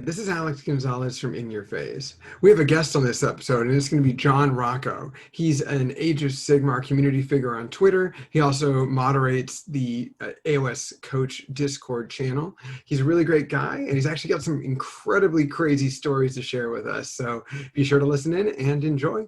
This is Alex Gonzalez from In Your Phase. We have a guest on this episode, and it's going to be John Rocco. He's an Age of Sigmar community figure on Twitter. He also moderates the AOS Coach Discord channel. He's a really great guy, and he's actually got some incredibly crazy stories to share with us. So be sure to listen in and enjoy.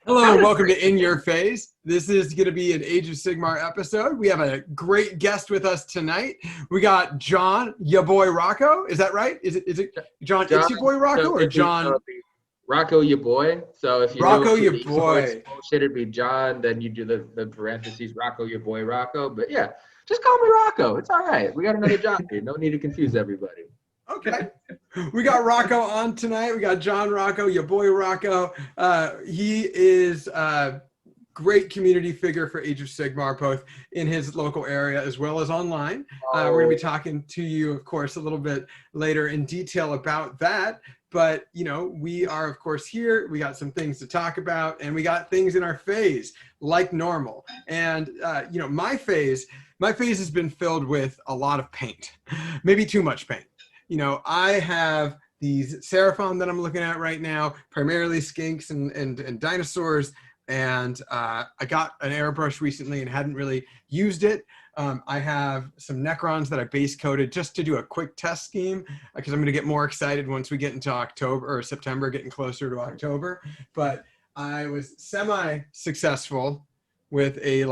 Hello, and welcome to In Your Phase. This is going to be an Age of Sigmar episode. We have a great guest with us tonight. We got John, ya boy Rocco. Is that right? Is it John, it's your boy Rocco, or John? Rocco, your boy. So if you Rocco, your boy. Bullshit, it'd be John. Then you do the parentheses, Rocco, your boy, Rocco. But yeah, just call me Rocco. It's all right. We got another John here. No need to confuse everybody. Okay. We got Rocco on tonight. We got John Rocco, your boy Rocco. He is a great community figure for Age of Sigmar, both in his local area as well as online. We're going to be talking to you, of course, a little bit later in detail about that. But, you know, we are, of course, here. We got some things to talk about, and we got things in our phase like normal. And, you know, my phase has been filled with a lot of paint, maybe too much paint. You know, I have these Seraphon that I'm looking at right now, primarily skinks and dinosaurs. And I got an airbrush recently and hadn't really used it. I have some Necrons that I base coated just to do a quick test scheme because I'm going to get more excited once we get into October or September, getting closer to October. But I was semi-successful with a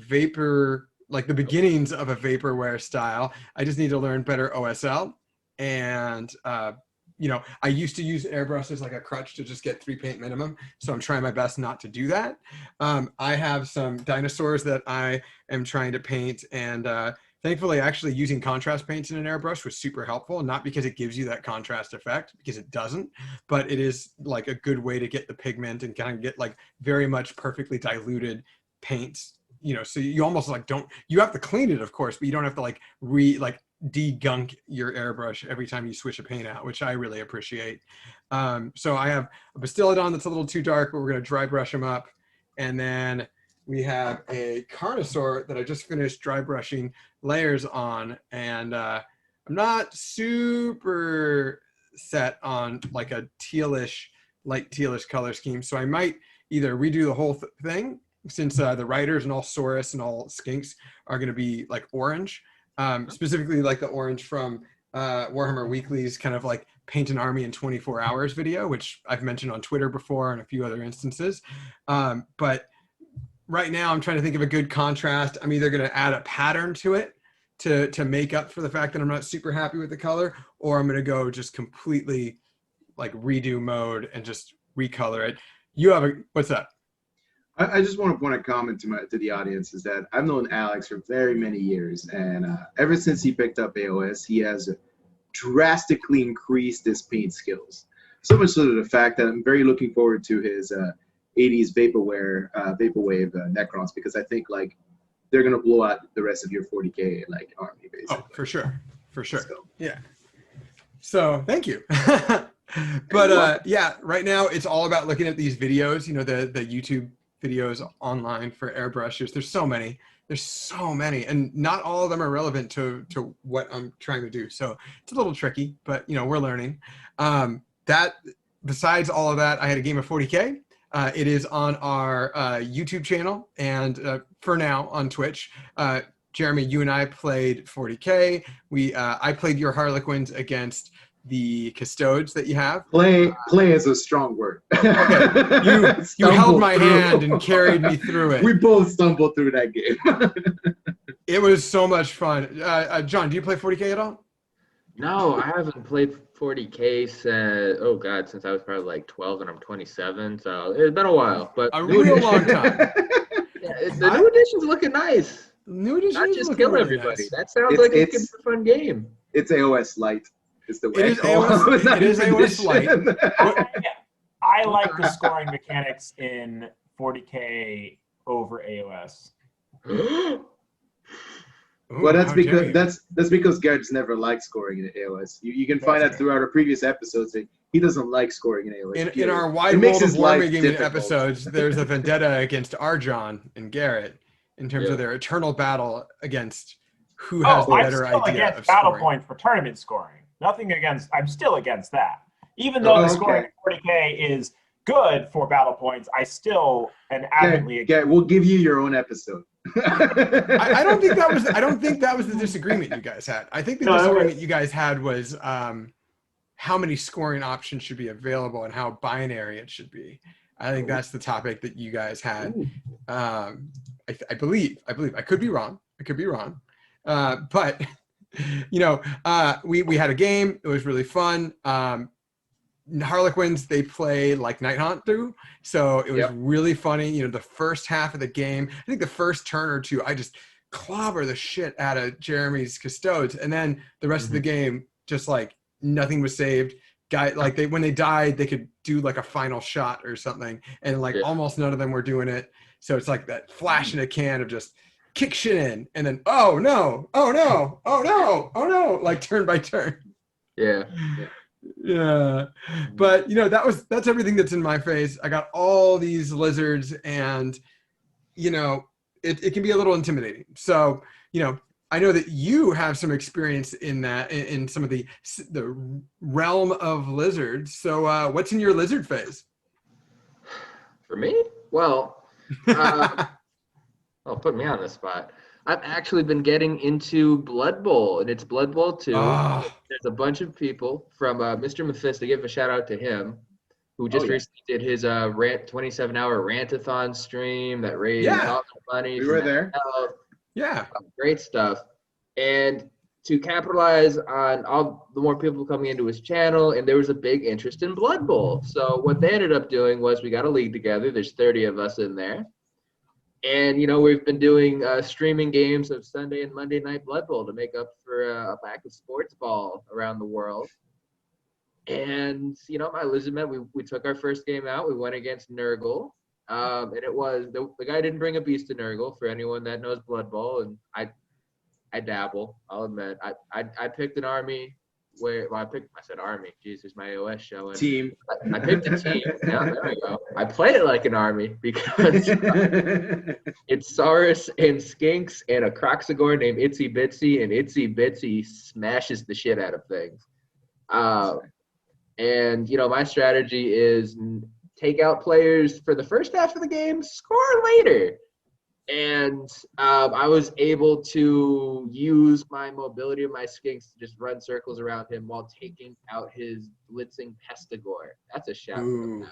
vapor, like the beginnings of a vaporware style. I just need to learn better OSL. And, you know, I used to use airbrushes as like a crutch to just get 3 paint minimum. So I'm trying my best not to do that. I have some dinosaurs that I am trying to paint, and thankfully actually using contrast paints in an airbrush was super helpful. Not because it gives you that contrast effect, because it doesn't, but it is like a good way to get the pigment and kind of get like very much perfectly diluted paints. You know, so you almost like you have to clean it, of course, but you don't have to de-gunk your airbrush every time you switch a paint out, which I really appreciate. So I have a Bastiladon that's a little too dark, but we're going to dry brush him up. And then we have a Carnosaur that I just finished dry brushing layers on. And I'm not super set on like a light tealish color scheme. So I might either redo the whole thing, since the riders and all Saurus and all skinks are going to be like orange. Specifically like the orange from Warhammer Weekly's kind of like paint an army in 24 hours video, which I've mentioned on Twitter before and a few other instances. But right now I'm trying to think of a good contrast. I'm either going to add a pattern to it to make up for the fact that I'm not super happy with the color, or I'm going to go just completely like redo mode and just recolor it. What's that? I just want to point a comment to the audience is that I've known Alex for very many years, and ever since he picked up AOS, he has drastically increased his paint skills. So much so to the fact that I'm very looking forward to his 80s vaporwave Necrons, because I think like they're gonna blow out the rest of your 40K like army basically. Oh, for sure. So, yeah. So thank you. But yeah, right now it's all about looking at these videos. You know, the YouTube videos online for airbrushes. There's so many, and not all of them are relevant to what I'm trying to do. So it's a little tricky, but you know, we're learning. That besides all of that, I had a game of 40K. It is on our YouTube channel, and for now on Twitch. Jeremy, you and I played 40K. I played your Harlequins against the custodes that you have. Play is a strong word. Okay. You held my hand and carried me through it. We both stumbled through that game. It was so much fun. John, do you play 40K at all? No, I haven't played 40K since I was probably like 12 and I'm 27. So it's been a while, but a real long time. Yeah, the new edition's looking nice. New edition not just kill everybody. Nice. That sounds like it's a fun game. It's AOS Light. Is the way it is AOS Light. I like the scoring mechanics in 40K over AOS. Well, that's because Garrett's never liked scoring in AOS. You can find that throughout our previous episodes. That He doesn't like scoring in AOS. In our wide It makes world of his life Wargaming difficult. episodes, there's a vendetta against Arjon and Garrett in terms of their eternal battle against who has the I'm better still idea against of battle scoring. points for tournament scoring. Nothing against. I'm still against that. Even though the scoring at 40K is good for battle points, I still am adamantly against. We'll give you your own episode. I don't think that was. I don't think that was the disagreement you guys had. I think the disagreement you guys had was how many scoring options should be available and how binary it should be. I think that's the topic that you guys had. I believe. I could be wrong. But we had a game. It was really fun. Harlequins, they play like Night Hunt through, so it was really funny. The first half of the game, I think the first turn or two, I just clobber the shit out of Jeremy's Custodes, and then the rest of the game, just like nothing was saved. When they died, they could do like a final shot or something, and almost none of them were doing it. So it's like that flash in a can of just kick shit in, and then oh no, like turn by turn. Yeah, but that's everything that's in my face. I got all these lizards, and it can be a little intimidating. So I know that you have some experience in that, in some of the realm of lizards. So what's in your lizard phase? For me? Well, put me on the spot. I've actually been getting into Blood Bowl, and it's Blood Bowl 2. There's a bunch of people from Mr. Mephisto, give a shout out to him, who just recently did his 27-hour rantathon stream that raised all the money. We were there. Great stuff. And to capitalize on all the more people coming into his channel, and there was a big interest in Blood Bowl. So what they ended up doing was we got a league together. There's 30 of us in there. And, we've been doing streaming games of Sunday and Monday night Blood Bowl to make up for a lack of sports ball around the world. And, my lizard men, we took our first game out. We went against Nurgle. And it was, the guy didn't bring a beast to Nurgle, for anyone that knows Blood Bowl. And I dabble, I'll admit. I picked an army I said army. Jesus, my AOS show. Team. I picked a team. Yeah, there we go. I play it like an army because it's Saurus and Skinks and a Croxagore named Itsy Bitsy, and Itsy Bitsy smashes the shit out of things. And my strategy is take out players for the first half of the game, score later. And I was able to use my mobility of my Skinks to just run circles around him while taking out his blitzing Pestigore. That's a shout. And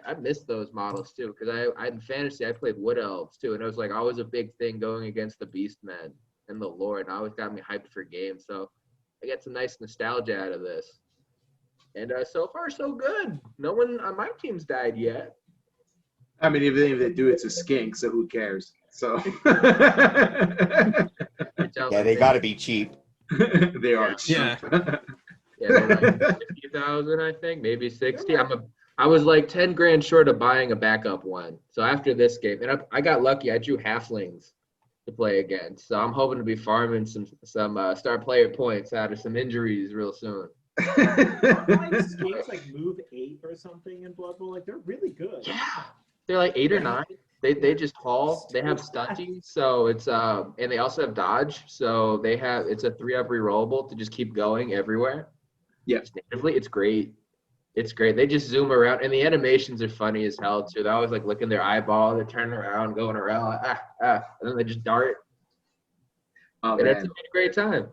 I missed those models too, because I in fantasy I played Wood Elves too, and it was like always a big thing going against the Beastmen and the Lord, and always got me hyped for games. So I get some nice nostalgia out of this. And so far so good. No one on my team's died yet. I mean, even if they do it to Skink, so who cares? So they got to be cheap. They are cheap. They're like 50,000, I think, maybe 60. I was like 10 grand short of buying a backup one. So after this game, and I got lucky. I drew halflings to play against. So I'm hoping to be farming some star player points out of some injuries real soon. Skinks like move 8 or something in Blood Bowl. Like they're really good. Yeah. They're like 8 or 9. They just haul. They have stunting, so it's and they also have dodge. So it's a 3-up rerollable to just keep going everywhere. Yeah. Natively, it's great. It's great. They just zoom around, and the animations are funny as hell too. They're always like licking their eyeball. They're turning around, going around, and then they just dart. Oh, and man. it's a great time.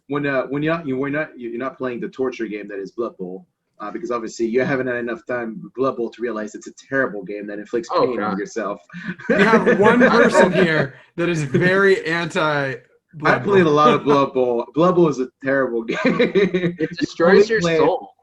When you're not playing the torture game that is Blood Bowl. Because obviously you haven't had enough time with Blood Bowl to realize it's a terrible game that inflicts pain on yourself. We have one person here that is very anti Blood Bowl. I played a lot of Blood Bowl. Blood Bowl is a terrible game. It destroys your soul.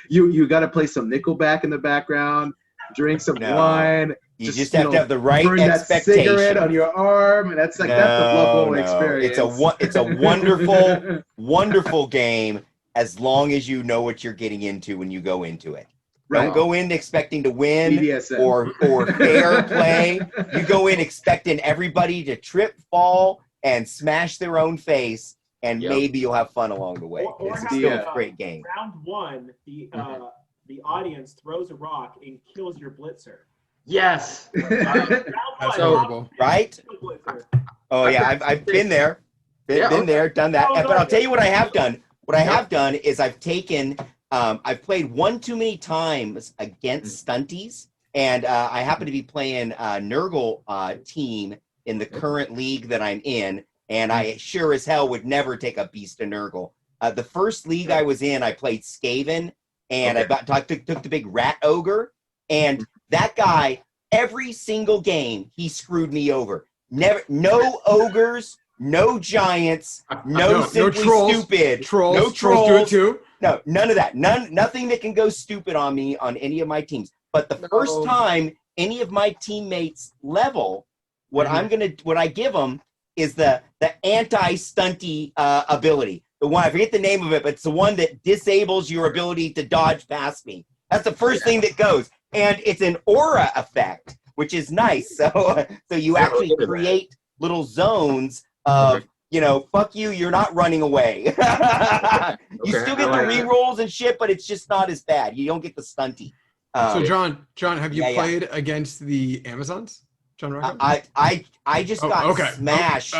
You got to play some Nickelback in the background, drink some wine. You just have to have the right burn expectation. That cigarette on your arm, and that's the Blood Bowl experience. It's a wonderful, wonderful game. As long as you know what you're getting into when you go into it. Right. Don't go in expecting to win BDSM. or fair play. You go in expecting everybody to trip, fall, and smash their own face and Yep. maybe you'll have fun along the way. Or It's have still the, a great game. Round 1, the audience throws a rock and kills your blitzer. Yes. Round That's 1, horrible. Right? kill blitzer. Oh yeah, I've been there. Been there, done that. Oh, But I'll tell you what I have no. done. What I have done is I've taken, I've played one too many times against stunties, and I happen to be playing Nurgle team in the current league that I'm in, and I sure as hell would never take a beast of Nurgle. The first league I was in, I played Skaven, and I took the big rat ogre, and that guy, every single game, he screwed me over. No ogres, no giants, no simply trolls. stupid, Trolls. no Trolls do it too. No, none of that. Nothing that can go stupid on me on any of my teams. But the first time any of my teammates level, what I give them is the anti-stunty ability. The one, I forget the name of it, but it's the one that disables your ability to dodge past me. That's the first thing that goes, and it's an aura effect, which is nice. So you actually create little zones of, fuck you, you're not running away. You still get the re-rolls and shit, but it's just not as bad. You don't get the stunty. So John, have you played against the Amazons? John Rocco? I just got smashed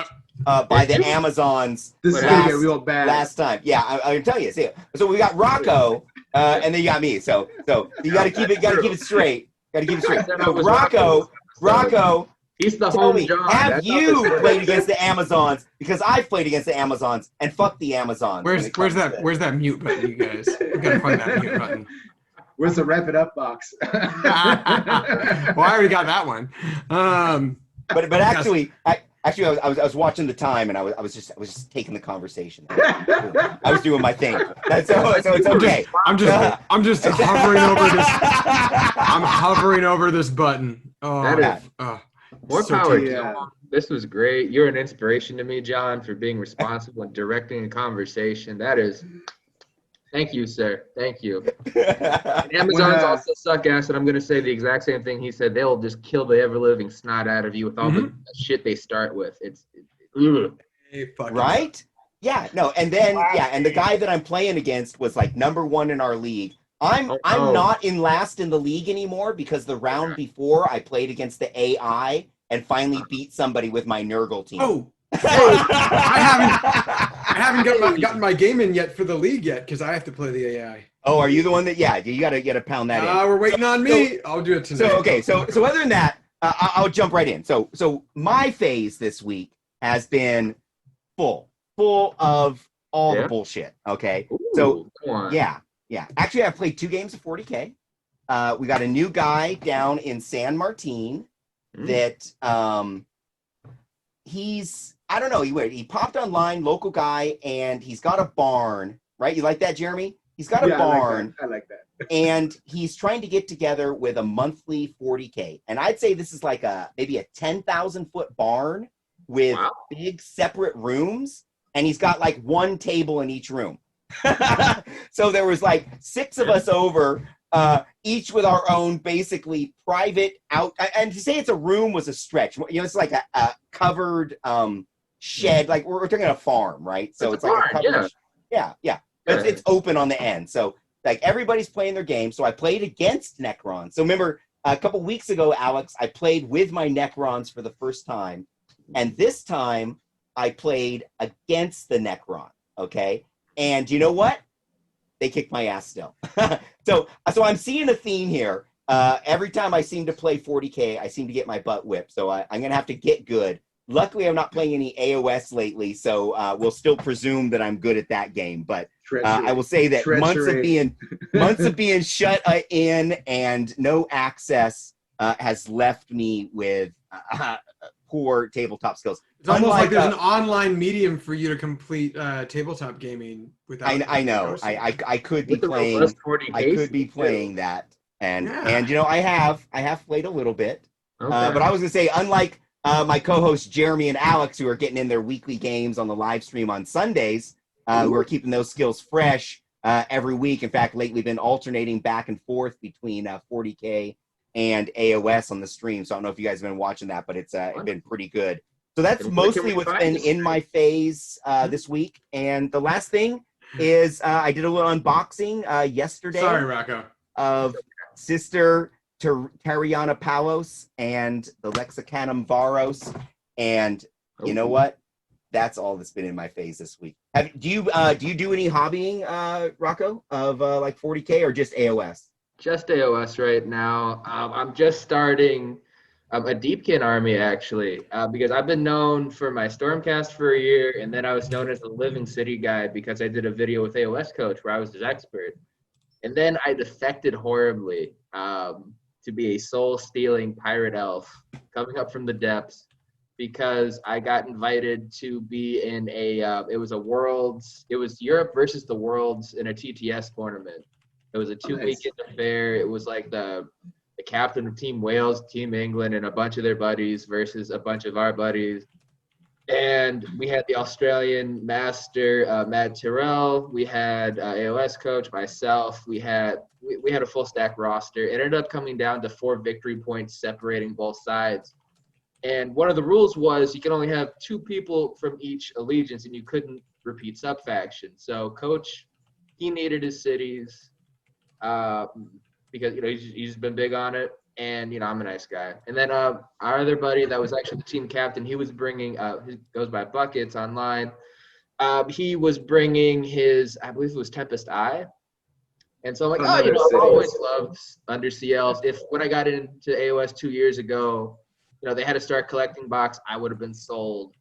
by the Amazons This is gonna get real bad. last time. Yeah, I'm telling you. So we got Rocco, and then you got me. So you got to keep it straight. Got to keep it straight. So Rocco. He's the Tell home me, John. have you played against the Amazons? Because I've played against the Amazons, and fuck the Amazons. Where's that mute button, you guys? We gotta find that mute button. Where's the wrap it up box? Well, I already got that one. But actually, I was watching the time, and I was just taking the conversation. I was doing my thing. So it's okay. I'm just hovering over this. I'm hovering over this button. Oh, More so power, tempting. John. This was great. You're an inspiration to me, John, for being responsible and directing a conversation. Thank you, sir. Thank you. And Amazons also suck ass, and I'm going to say the exact same thing he said. They'll just kill the ever-living snot out of you with all the shit they start with. Right? Yeah, no, and then, and the guy that I'm playing against was like #1 in our league. I'm not in last in the league anymore because the round before I played against the AI and finally beat somebody with my Nurgle team. Oh, I haven't gotten my game in yet for the league yet because I have to play the AI. Oh, are you the one that? Yeah, you gotta pound that in. We're waiting on me. I'll do it tonight. So other than that, I'll jump right in. So my phase this week has been full of all the bullshit. Okay, Ooh, yeah. Actually, I've played 2 games of 40K. We got a new guy down in San Martin that he's, I don't know, he popped online, local guy, and he's got a barn, right? You like that, Jeremy? He's got a barn. I like that. And he's trying to get together with a monthly 40K. And I'd say this is like maybe a 10,000 foot barn with big separate rooms. And he's got like 1 table in each room. So there was like 6 of us over, each with our own basically private out. And to say it's a room was a stretch. It's like a covered shed. Like we're talking a farm, right? So it's like a covered. Yeah. But it's open on the end. So like everybody's playing their game. So I played against Necrons. So remember a couple weeks ago, Alex, I played with my Necrons for the first time. And this time I played against the Necron. Okay. And you know what? They kicked my ass still. So I'm seeing a theme here. Every time I seem to play 40K, I seem to get my butt whipped. So I'm going to have to get good. Luckily, I'm not playing any AOS lately, so we'll still presume that I'm good at that game. But I will say that months of being shut in and no access has left me with poor tabletop skills. It's almost like there's an online medium for you to complete tabletop gaming without. I know. I could be playing. I could be playing that, and I have played a little bit. Okay. But I was gonna say, unlike my co-hosts Jeremy and Alex, who are getting in their weekly games on the live stream on Sundays, who are keeping those skills fresh every week. In fact, lately been alternating back and forth between 40K and AOS on the stream. So I don't know if you guys have been watching that, but it's been pretty good. So that's And where can mostly we what's find been this in my phase this week. And the last thing is I did a little unboxing yesterday Sorry, Rocco. of Sister Tariana Palos and the Lexicanum Varos. And you know what? That's all that's been in my phase this week. Do you do any hobbying, Rocco, of like 40K or just AOS? Just AOS right now. I'm just starting a Deepkin army actually, because I've been known for my Stormcast for a year, and then I was known as the Living City guy because I did a video with AOS Coach where I was his expert, and then I defected horribly to be a soul-stealing pirate elf coming up from the depths because I got invited to be in it was Europe versus the Worlds in a TTS tournament. It was a 2-weekend affair. It was like the captain of Team Wales, Team England, and a bunch of their buddies versus a bunch of our buddies. And we had the Australian master, Matt Tyrrell. We had AOS coach, myself. We had a full stack roster. It ended up coming down to 4 victory points separating both sides. And one of the rules was you can only have 2 people from each allegiance, and you couldn't repeat sub-factions. So coach, he needed his cities. Because he's been big on it, and I'm a nice guy. And then our other buddy that was actually the team captain, he was bringing he goes by Buckets online. He was bringing his, I believe it was Tempest Eye. And so I'm like, I've always loved Undersea Elves. When I got into AOS 2 years ago, they had to start collecting box, I would have been sold.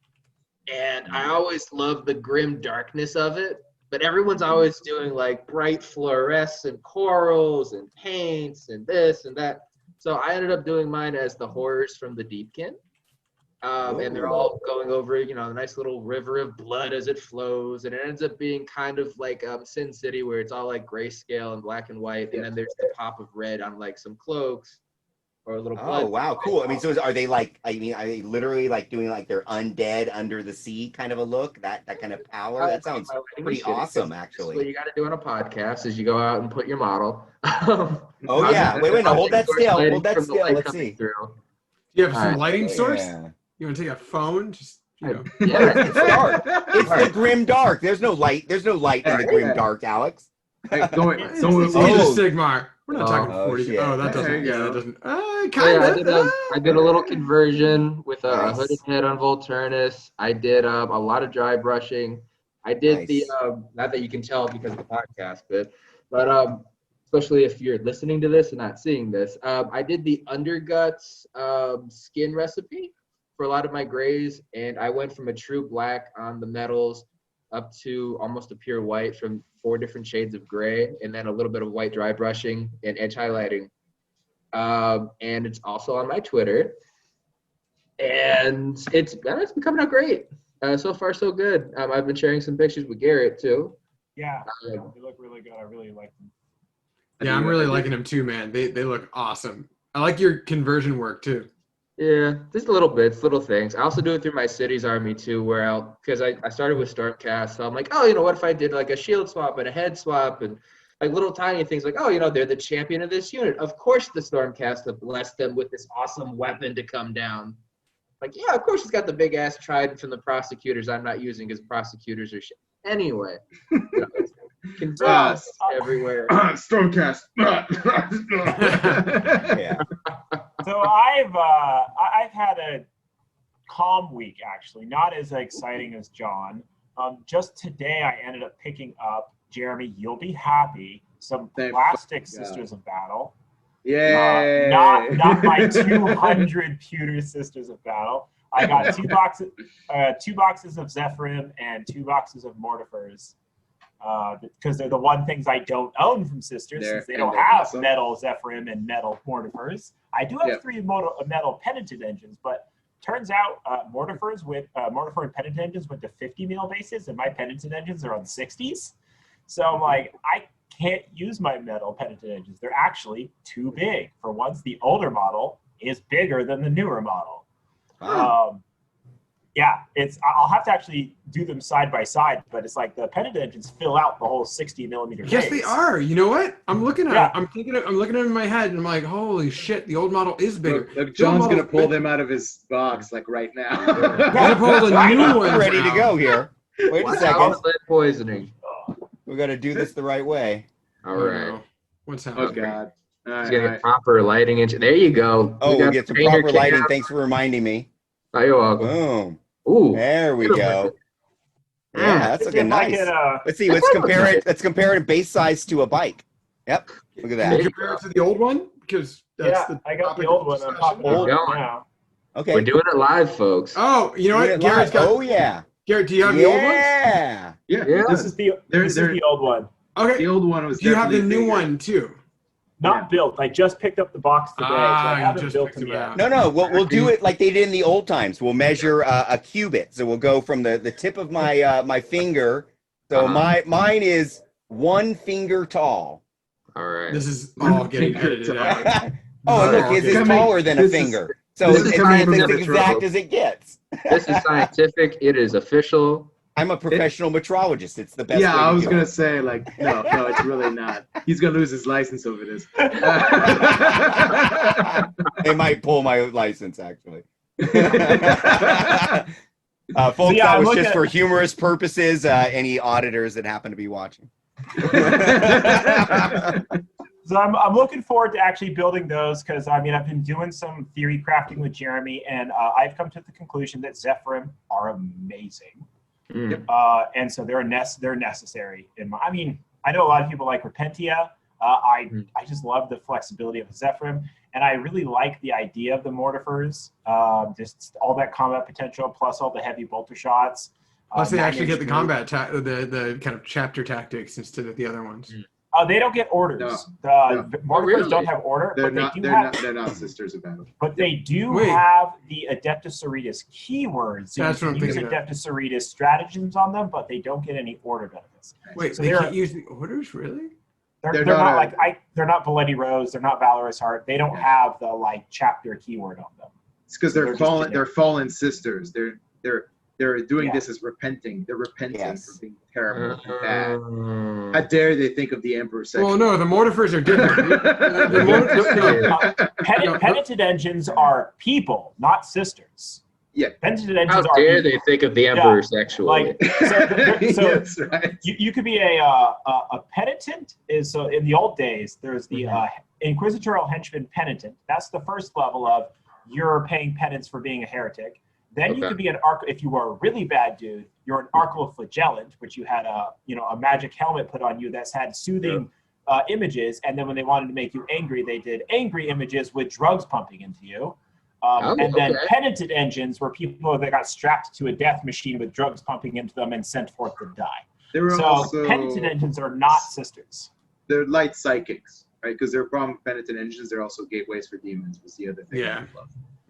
And I always loved the grim darkness of it. But everyone's always doing like bright fluorescent corals and paints and this and that. So I ended up doing mine as the horrors from the Deepkin. And they're all going over, a nice little river of blood as it flows. And it ends up being kind of like Sin City, where it's all like grayscale and black and white. And then there's the pop of red on like some cloaks. Or a little blood. Oh wow, cool. I mean, so are they literally like doing like their undead under the sea kind of a look? That kind of power? That sounds pretty awesome, actually. What you got to do on a podcast is you go out and put your model. Oh yeah, wait, no, hold that still. Hold that still. Let's see. Do you have some lighting source? Yeah. You want to take a phone? Just Yeah, it's dark. It's the grim dark. There's no light. There's no light in the grim dark, Alex. He's a Sigmar. We're not talking 40. Shit. That doesn't. Yeah, that doesn't. I did a little conversion with a hooded head on Volturnus. I did a lot of dry brushing. I did the not that you can tell because of the podcast but especially if you're listening to this and not seeing this, I did the underguts skin recipe for a lot of my grays, and I went from a true black on the metals up to almost a pure white from 4 different shades of gray, and then a little bit of white dry brushing and edge highlighting. And it's also on my Twitter, and it's been coming out great. So far, so good. I've been sharing some pictures with Garrett too. Yeah, they look really good. I really like them. Yeah, I'm really liking them too, man. They look awesome. I like your conversion work too. Yeah, just little bits, little things. I also do it through my cities army too, because I started with Stormcast, so I'm like, what if I did like a shield swap and a head swap and like little tiny things like, they're the champion of this unit. Of course the Stormcast have blessed them with this awesome weapon to come down. Like, yeah, of course it's got the big ass trident from the prosecutors I'm not using because prosecutors are shit. Anyway, converse everywhere. Stormcast. Yeah. So I've had a calm week, actually, not as exciting as John. Just today I ended up picking up, Jeremy, you'll be happy, some plastic Sisters of Battle. Yeah. Not my 200 pewter Sisters of Battle. I got 2 boxes of Zephyrim and 2 boxes of Mortifers. Because they're the one things I don't own from Sisters, since they don't have metal Zephyrim and metal Mortifers. I do have 3 metal Penitent engines, but turns out Mortifer and Penitent engines went to 50 mil bases, and my Penitent engines are on 60s. So I'm like, I can't use my metal Penitent engines. They're actually too big. For once, the older model is bigger than the newer model. Yeah, I'll have to actually do them side by side, but it's like the pennant engines fill out the whole 60 millimeter. Yes, base. they are. You know what? I'm looking at Yeah. it. I'm looking at it in my head, and I'm like, holy shit, the old model is bigger. Look, The old John's gonna model's pull big- them out of his box like right now. He's gonna pull the new I'm ones ready to out. go here. Wait a Watch second. out for lead poisoning. We got to do this the right way. All Oh, right. no. What's Oh happening? God. All He's right, gonna all get right. proper lighting engine. There you go. Oh, got we get some painter proper lighting. cam. Thanks for reminding me. Oh, you're welcome. Boom. Ooh. There we go. Yeah, that's Let's looking see if I nice. can, Let's see. Let's compare it. Let's compare it base size to a bike. Yep. Look at Can that. you compare it to the old one? Because that's yeah, the I got topic the old of one. I'm discussion. popping Old it one. now. Okay. We're doing it live, folks. Oh, you know Doing what? it Garrett's live. got. Oh yeah. Garrett, do you have the old ones? Yeah. Yeah. Yeah. This is the old one. Okay. The old one was. Do you have the definitely new bigger. one too? Not built. I just picked up the box today, so I you haven't just built picked them them yet. out. No. We'll do it like they did in the old times. We'll measure a cubit. So we'll go from the tip of my my finger. So mine is 1 finger tall. All right. This is all getting edited out. Oh, and look, his is Coming- taller than a this is- finger. So this it's is coming from as the exact trope. as it gets. This is scientific. It is official. I'm a professional metrologist. It's the best Yeah, way to I was do gonna it. say like no, it's really not. He's gonna lose his license over this. They might pull my license, actually. Folks, yeah, that I'm was looking just at- for humorous purposes. Any auditors that happen to be watching. So I'm looking forward to actually building those because I've been doing some theory crafting with Jeremy, and I've come to the conclusion that Zephyrim are amazing, and so they're necessary. I know a lot of people like Repentia. I just love the flexibility of Zephyrim, and I really like the idea of the mortifers. Just all that combat potential, plus all the heavy bolter shots. Plus, they actually get the 9-inch combat, the kind of chapter tactics instead of the other ones. They don't get orders. No. The mortifers really? don't have order, They're but not. they do They're have. not. They're not sisters of battle. But they do Wait. have the Adeptus Sororitas keywords. So That's you what I'm can use thinking of. Adeptus Sororitas stratagems on them, but they don't get any order benefits. Wait, So they they're- can't use the orders, really? They're They're not not they're not Valeti Rose, they're not Valorous Heart. They don't have the chapter keyword on them. It's because They're they're just fallen. generic. They're fallen sisters. They're doing Yeah. this as repenting. They're repenting Yes. for being terrible and bad. How dare they think of the Emperor sexually? Well, no, the mortifers are different. Penitent engines are people, not sisters. Yeah. Penitent How engines are dare people. they think of the Emperor sexually? Like so Yes, right. you could be a penitent. So in the old days, there's the inquisitorial henchman penitent. That's the first level of you're paying penance for being a heretic. Then you Okay. could be if you were a really bad dude, you're an archloflagellant, which you had a magic helmet put on you that's had soothing images, and then when they wanted to make you angry, they did angry images with drugs pumping into you. And then okay. penitent engines were people that got strapped to a death machine with drugs pumping into them and sent forth to die. There were So also penitent engines are not sisters. they're light psychics, right? Because they're problem with penitent engines. They're also gateways for demons. Was the other thing. Yeah.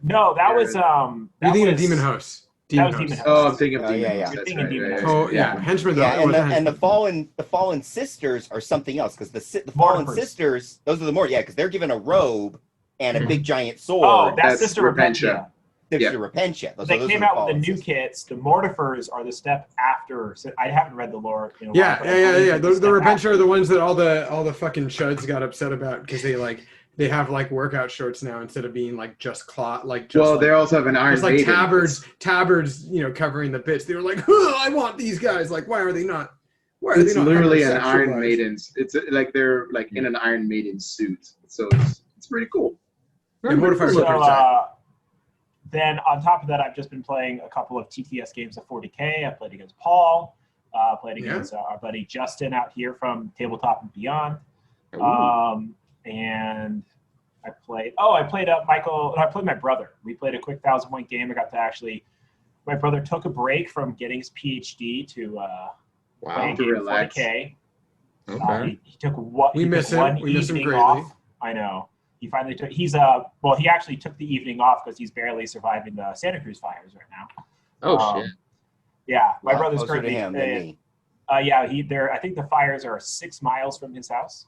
No, that Yeah, was You're that thinking of was Demon Host. that was Demon Host. Oh, I'm thinking of Oh, demons. yeah, yeah. That's You're thinking right, demon right, host. Oh, right. yeah. Henchman, though. Yeah, It was a and the henchman. fallen sisters are something else because the fallen Mortifers. sisters, those are the more because they're given a robe and a big giant sword. Oh, that's That's Sister Repentia. Repentia. Sister Repentia. Those They are came the out with fallen the new sisters. kits. The mortifers are the step after. So I haven't read the lore. In a while, Yeah. but I believe they're The step Repentia after. are the ones that all the fucking chuds got upset about because they have workout shorts now instead of being just cloth Well, they also have an Iron it's like Maiden. tabards covering the bits. They were like, "Huh, I want these guys." Like, why are they not? Why are It's they not literally an hypersexualized? Iron Maiden's. It's like they're in an Iron Maiden suit. So it's pretty cool. Yeah, mortifiers So, are pretty tight. then on top of that, I've just been playing a couple of TTS games of 40K. I played against Paul. Played against our buddy Justin out here from Tabletop and Beyond. And I played Michael. I played my brother. We played a quick 1,000-point game. I got to actually. My brother took a break from getting his PhD to play a To game of relax. 40K. Okay. He took what? We he miss took him. one We miss him evening greatly. off. I know. He finally took. He actually took the evening off because he's barely surviving the Santa Cruz fires right now. Oh shit. Yeah, my Lot brother's closer to currently. him than me. Yeah, I think the fires are 6 miles from his house.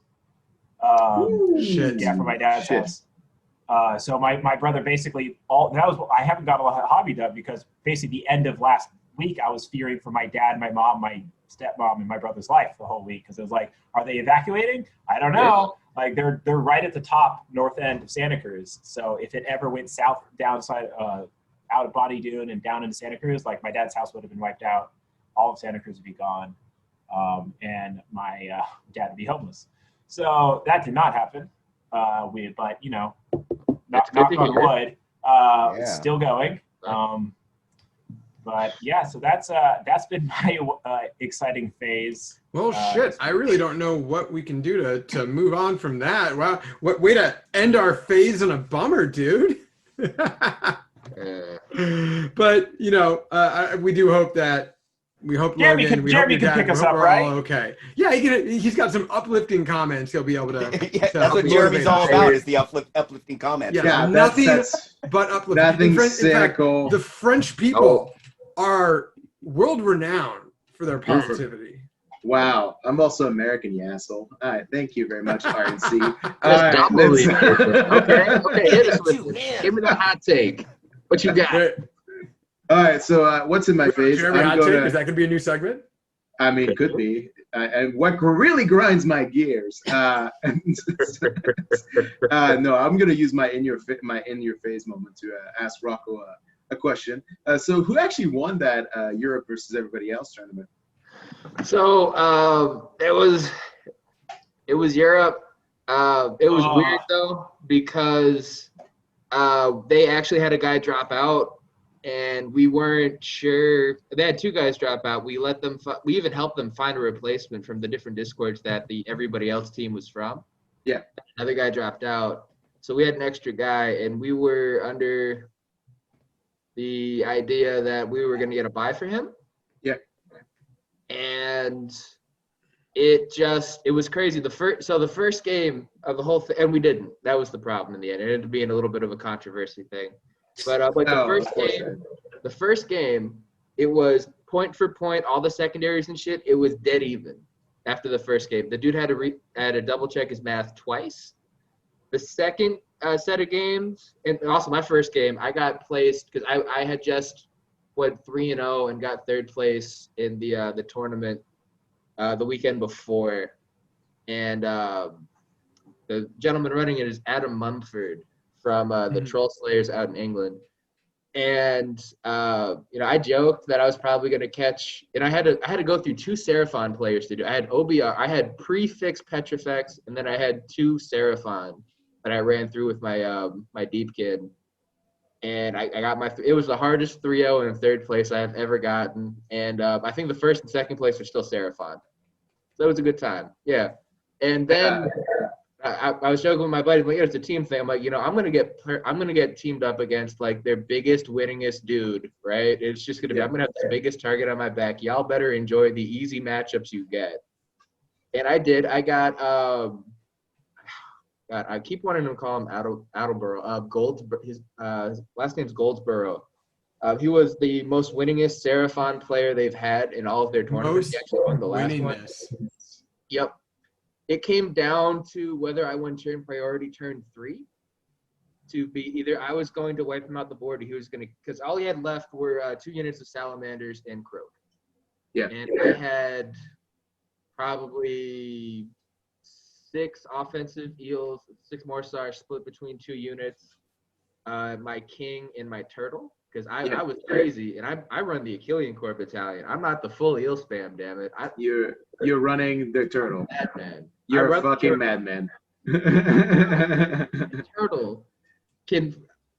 Shit. Yeah, from my dad's Shit. house. So my brother basically I haven't got a lot of hobby done because basically the end of last week I was fearing for my dad, my mom, my stepmom, and my brother's life the whole week because it was like, are they evacuating? I don't know. Like they're right at the top north end of Santa Cruz. So if it ever went south downside out of Bonnie Doon and down into Santa Cruz, like my dad's house would have been wiped out. All of Santa Cruz would be gone, and my dad would be homeless. So that did not happen. But you know, knock on wood, it's still going. But yeah, so that's been my exciting phase. Well, shit, I really don't know what we can do to move on from that. Wow, what way to end our phase on a bummer, dude. But you know, we do hope that Jeremy Logan, can pick us up, right? all okay. Yeah, he's got some uplifting comments. He'll be able to. Yeah, that's what Jeremy's all about, is the uplifting comments. Yeah, nothing but uplifting. Nothing in fact, cynical. the French people are world renowned for their positivity. Wow, I'm also American, you asshole. All right, thank you very much, RNC. Okay, hit us with it. Give me the hot take. What you got? All right, so what's in my face? Jeremy, hot take? Is that going to be a new segment? I mean, could be. And what really grinds my gears. No, I'm going to use my in your face moment to ask Rocco a question. So, who actually won that Europe versus everybody else tournament? So it was Europe. It was weird though because they actually had a guy drop out, and we weren't sure. They had two guys drop out. We let them. We even helped them find a replacement from the different discords that the everybody else team was from. Yeah. Another guy dropped out, so we had an extra guy, and we were under the idea that we were going to get a bye for him. Yeah. And it was crazy. The first game of the whole thing, and we didn't. That was the problem in the end. It ended up being a little bit of a controversy thing. But the first game, it was point for point, all the secondaries and shit. It was dead even after the first game. The dude had to double check his math twice. The second set of games, and also my first game, I got placed because I had just went 3-0 and got third place in the tournament the weekend before, and the gentleman running it is Adam Mumford from the Troll Slayers out in England. And I joked that I was probably going to catch, and I had to go through two Seraphon players to do. I had OBR, I had prefix Petrifex, and then I had two Seraphon that I ran through with my my deep kid. And I got it was the hardest 3-0 in third place I've ever gotten. And I think the first and second place are still Seraphon. So it was a good time. Yeah. And then I was joking with my buddy, like, it's a team thing. I'm like, I'm gonna get teamed up against like their biggest, winningest dude, right? It's just gonna be, I'm gonna have the biggest target on my back. Y'all better enjoy the easy matchups you get. And I did. I got God, I keep wanting to call him Attleboro. His last name's Goldsboro. He was the most winningest Seraphon player they've had in all of their tournaments. He actually won the last one. Yep. It came down to whether I won turn priority turn 3 to be either I was going to wipe him out the board or he was going to, because all he had left were 2 units of Salamanders and Croak. Yeah. And I had probably 6 offensive eels, 6 Morsars split between 2 units, my king and my turtle, because I was crazy, and I run the Achillean Corps battalion. I'm not the full eel spam, damn it. You're running the turtle. Madman. You're a fucking madman. Turtle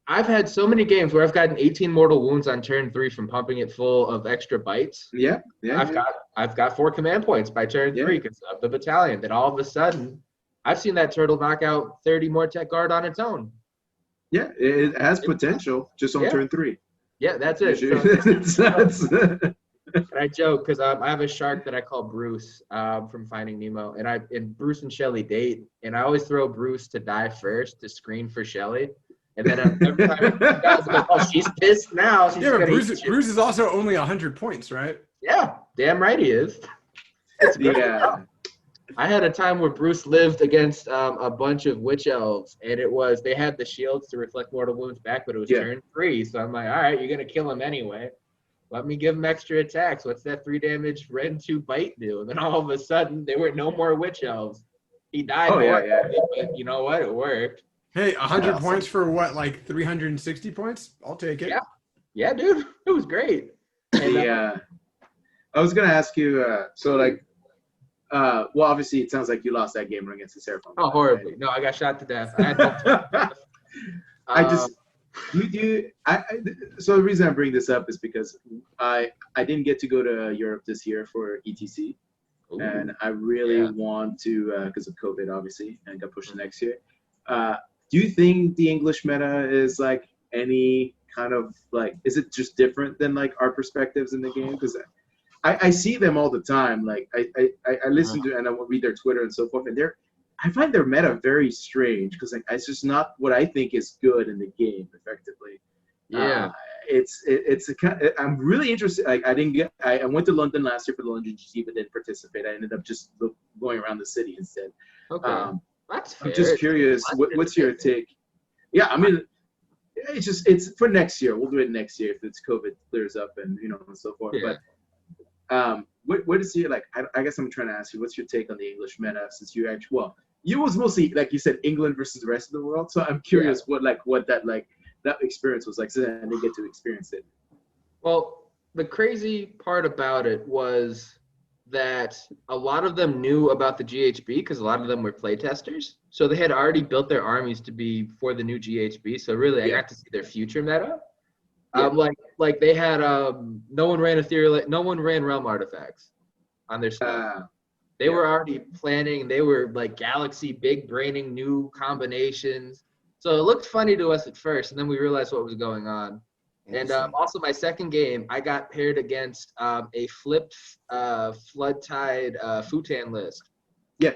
I've had so many games where I've gotten 18 mortal wounds on turn 3 from pumping it full of extra bites. Yeah. I've got 4 command points by turn 3 because of the battalion. Then all of a sudden, I've seen that turtle knock out 30 more tech guard on its own. Yeah, it has potential just on turn 3. Yeah, that's it. And I joke because I have a shark that I call Bruce from Finding Nemo, and Bruce and Shelly date, and I always throw Bruce to die first to screen for Shelly, and then every time I'm like, oh, she's pissed now. But Bruce is also only 100 points, right? Yeah, damn right he is. Yeah. I had a time where Bruce lived against a bunch of witch elves, and they had the shields to reflect mortal wounds back, but it was turn 3. So I'm like, all right, you're gonna kill him anyway. Let me give him extra attacks. What's that 3 damage rend 2 bite do? And then all of a sudden, there were no more witch elves. He died. Oh, yeah. But you know what? It worked. Hey, 100 Awesome. points for what, like 360 points? I'll take it. Yeah, dude, it was great. And, I was gonna ask you. Well, obviously, it sounds like you lost that game against the Seraphim. oh, horribly. No, I got shot to death. I had no So the reason I bring this up is because I didn't get to go to Europe this year for ETC, and I really want to because of COVID, obviously, and got pushed to next year. Do you think the English meta is like any kind of like, is it just different than like our perspectives in the game? Because I see them all the time. Like I listen to and I read their Twitter and so forth, and I find their meta very strange because like it's just not what I think is good in the game effectively. Yeah. It's a kind. I'm really interested. Like I went to London last year for the London GT, but didn't participate. I ended up just going around the city instead. Okay. That's fair. I'm just curious. What's your take? Yeah, I mean, it's for next year. We'll do it next year if it's COVID clears up and and so forth. Yeah. But what is your like? I guess I'm trying to ask you, what's your take on the English meta? Since you actually, you was mostly like you said England versus the rest of the world. So I'm curious what that experience was like. So I didn't get to experience it. Well, the crazy part about it was that a lot of them knew about the GHB because a lot of them were playtesters. So they had already built their armies to be for the new GHB. So really, I got to see their future meta. Like they had no one ran realm artifacts on their stuff. They were already planning. They were like galaxy big braining new combinations. So it looked funny to us at first, and then we realized what was going on. And also my second game, I got paired against a flipped flood tide Futan list. Yeah.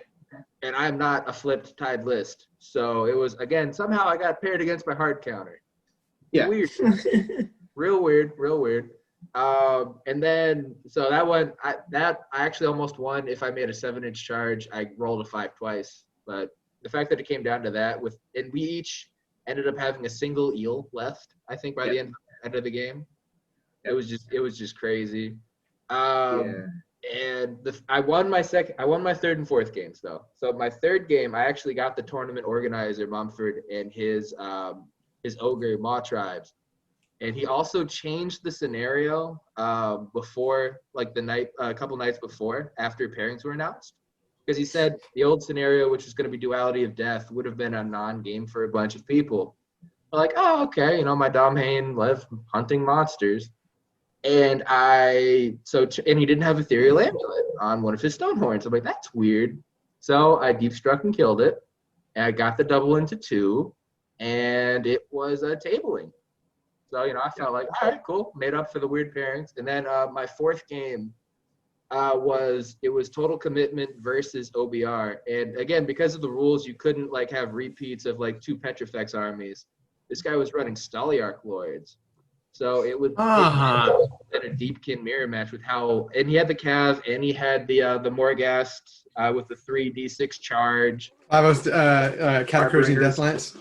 And I'm not a flipped tide list. So it was, again, somehow I got paired against my hard counter. Yeah. Weird. Real weird. And then, so that one, I actually almost won if I made a 7-inch charge. I rolled a 5 twice. But the fact that it came down to that, and we each ended up having a single eel left, I think, by the end of the game. It was just crazy. And I won my third and fourth games though. So my third game, I actually got the tournament organizer Mumford and his ogre Maw tribes, and he also changed the scenario before, like a couple nights before, after pairings were announced, because he said the old scenario, which was going to be duality of death, would have been a non-game for a bunch of people. Like, oh, okay, my Domhain loved hunting monsters. And and he didn't have Ethereal Amulet on one of his stone horns. I'm like, that's weird. So I deep struck and killed it. And I got the double into 2, and it was tabling. So, I felt like, all right, cool. Made up for the weird pairings. And then my fourth game was total commitment versus OBR. And again, because of the rules, you couldn't have repeats of 2 Petrifex armies. This guy was running Staliarch Lords. So it was a Deepkin mirror match with and he had the Cav and he had the Morghast with the 3d6 charge. I was Catacrysing Deathlance.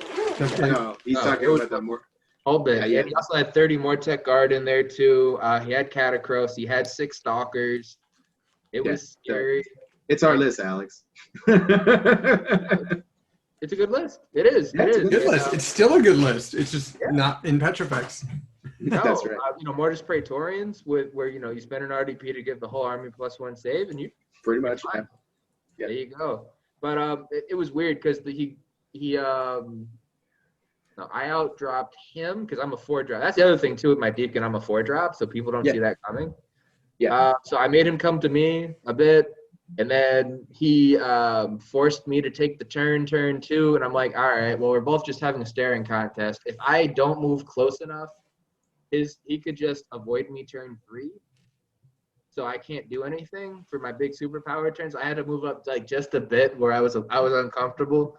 No, he's talking about the more. Whole bit. Yeah. And he also had 30 Mortec Guard in there too. He had Catacross. He had 6 Stalkers. It was scary. It's our list, Alex. It's a good list. It is. Yeah, it's a good list. It's still a good list. It's just not in Petrifex. No, that's right. Mortis Praetorians where you spend an RDP to give the whole army +1 save, and you pretty much. Yeah. There you go. But it was weird because I outdropped him because I'm a 4-drop. That's the other thing too with my Deepkin. I'm a 4-drop, so people don't see that coming. Yeah. So I made him come to me a bit. And then he forced me to take the turn 2, and I'm like, all right, well, we're both just having a staring contest. If I don't move close enough, he could just avoid me turn 3. So I can't do anything for my big superpower turns. I had to move up just a bit where I was uncomfortable.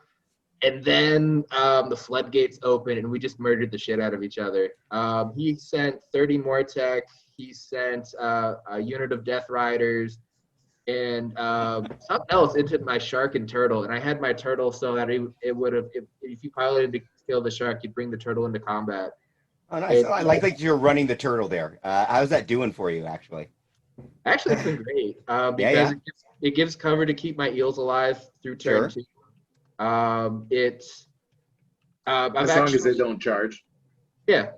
And then the floodgates opened, and we just murdered the shit out of each other. He sent 30 Mortec. He sent a unit of Death Riders. and something else into my shark and turtle. And I had my turtle so that it would have, if you piloted to kill the shark, you'd bring the turtle into combat. Oh, nice. I like you're running the turtle there. How's that doing for you, actually? Actually, it's been great because Yeah. it gives cover to keep my eels alive through turn Sure. 2. It's As long as they don't charge. Yeah.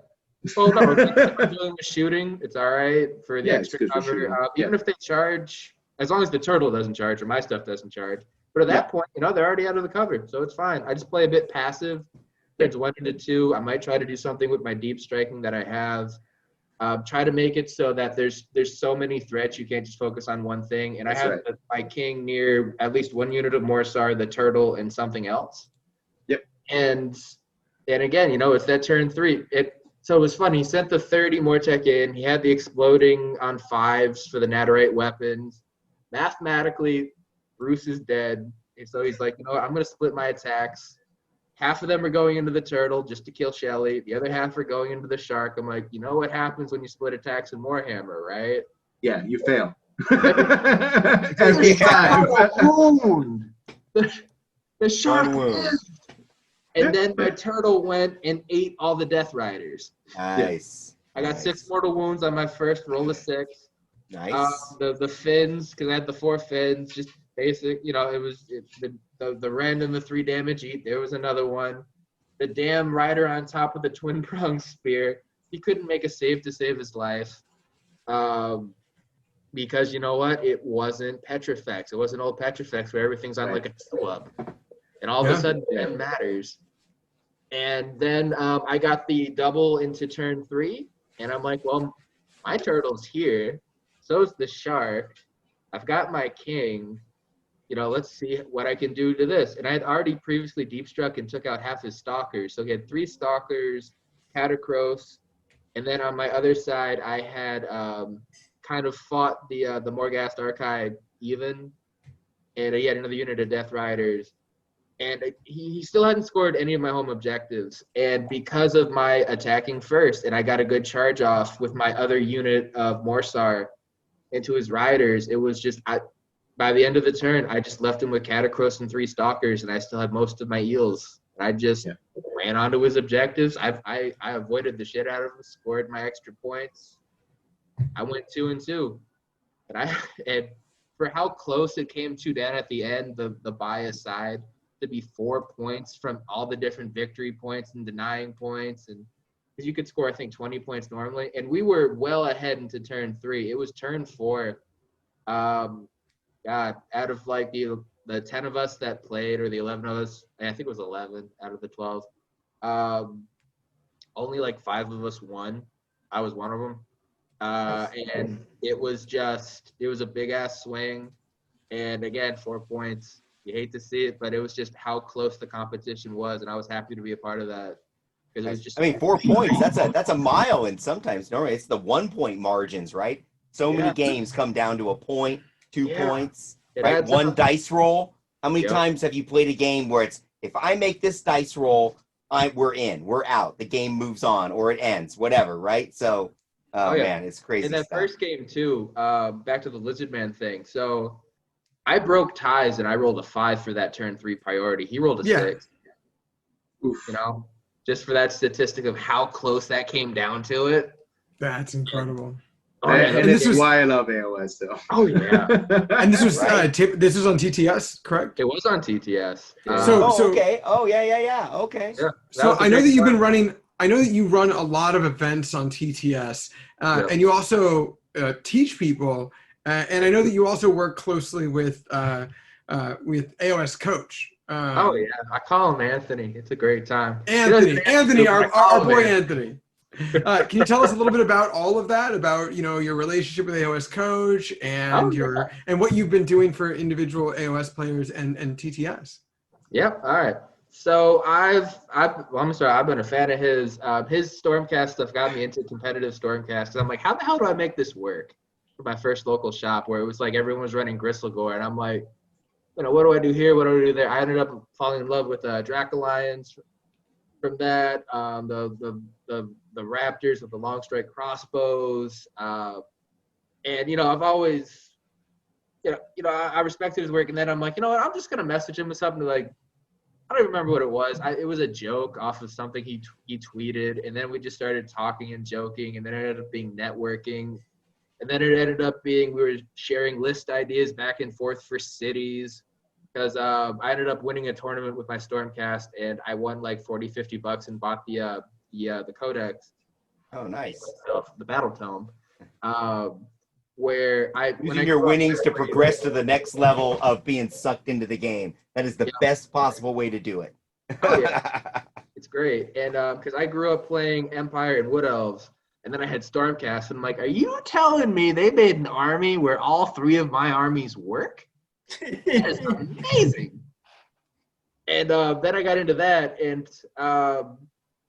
Well, no, if we're doing the shooting, it's all right for the Yeah, it's extra good for cover. shooting. Even if they charge, as long as the turtle doesn't charge or my stuff doesn't charge. But at that point, they're already out of the cover, so it's fine. I just play a bit passive. Turns 1 into 2. I might try to do something with my deep striking that I have. Try to make it so that there's so many threats you can't just focus on one thing. And That's I have right. my king near at least 1 unit of Morsar, the turtle, and something else. Yep. And again, it's that turn 3. So it was funny. He sent the 30 Mortec in. He had the exploding on 5s for the Nadirite weapons. Mathematically, Bruce is dead. And so he's like, I'm going to split my attacks. Half of them are going into the turtle just to kill Shelly. The other half are going into the shark. I'm like, you know what happens when you split attacks in Warhammer, right? Yeah, you fail. Every time. The shark One wound. lived. And then my turtle went and ate all the Death Riders. Nice. I got 6 mortal wounds on my first roll of 6. Nice. The fins, because I had the 4 fins, just basic. The rend and the 3 damage eat. There was another one. The damn rider on top of the twin prong spear. He couldn't make a save to save his life. Because you know what? It wasn't Petrifex. It wasn't old Petrifex where everything's on like a 2-up. And all of a sudden, it matters. And then I got the double into turn 3. And I'm like, well, my turtle's here. So's the shark. I've got my king. Let's see what I can do to this. And I had already previously deep struck and took out half his stalkers. So he had 3 stalkers, Catacross. And then on my other side, I had kind of fought the Morghast Archive even. And he had another unit of Death Riders. And he still hadn't scored any of my home objectives. And because of my attacking first, and I got a good charge off with my other unit of Morsar into his riders, it was just, by the end of the turn, I just left him with Catacross and 3 stalkers, and I still had most of my eels. And I just ran onto his objectives. I avoided the shit out of him, scored my extra points. I went 2 and 2. And for how close it came to down at the end, the bias side, to be 4 points from all the different victory points and denying points, and because you could score I think 20 points normally, and we were well ahead into turn 3. It was turn 4. God, out of like the 10 of us that played, or the 11 of us, I think it was 11 out of the 12. Only like 5 of us won. I was one of them, and it was a big ass swing, and again 4 points. You hate to see it, but it was just how close the competition was, and I was happy to be a part of that. Because it was just, 4 points. That's a mile, and sometimes normally it's the 1 point margins, right? So many games come down to a point, 2 points, right? One dice roll. How many times have you played a game where it's, if I make this dice roll, we're out. The game moves on, or it ends, whatever, right? So, man, it's crazy. In that stuff. first game too, back to the Lizard Man thing. So I broke ties and I rolled a 5 for that turn 3 priority. He rolled a 6. Oof. Just for that statistic of how close that came down to it. That's incredible. And this is why I love AOS, though. Oh yeah. And this was this is on TTS, correct? It was on TTS. Okay. Oh yeah. Okay. Yeah, so I know that you've been running. I know that you run a lot of events on TTS, and you also teach people. And I know that you also work closely with AOS Coach. Oh yeah, I call him Anthony. It's a great time. Anthony, our boy Anthony. Can you tell us a little bit about all of that? About your relationship with AOS Coach and and what you've been doing for individual AOS players and TTS. Yep. All right. So I've been a fan of his. His Stormcast stuff got me into competitive Stormcast. I'm like, how the hell do I make this work? For my first local shop, where it was like everyone was running Gristlegore, and I'm like, what do I do here? What do I do there? I ended up falling in love with Drac Alliance from that. The Raptors with the long strike crossbows, and I've always I respected his work, and then I'm like, you know what? I'm just gonna message him with something like, I don't even remember what it was. It was a joke off of something he tweeted, and then we just started talking and joking, and then it ended up being networking, and then it ended up being we were sharing list ideas back and forth for cities, because I ended up winning a tournament with my Stormcast, and I won like $40-50 and bought the codex. Oh, nice. The battle tome. Where Using your winnings to progress to the next level of being sucked into the game. That is the best possible way to do it. Oh, yeah. It's great. And because I grew up playing Empire and Wood Elves, and then I had Stormcast, and I'm like, are you telling me they made an army where all 3 of my armies work? That is amazing. And then I got into that, and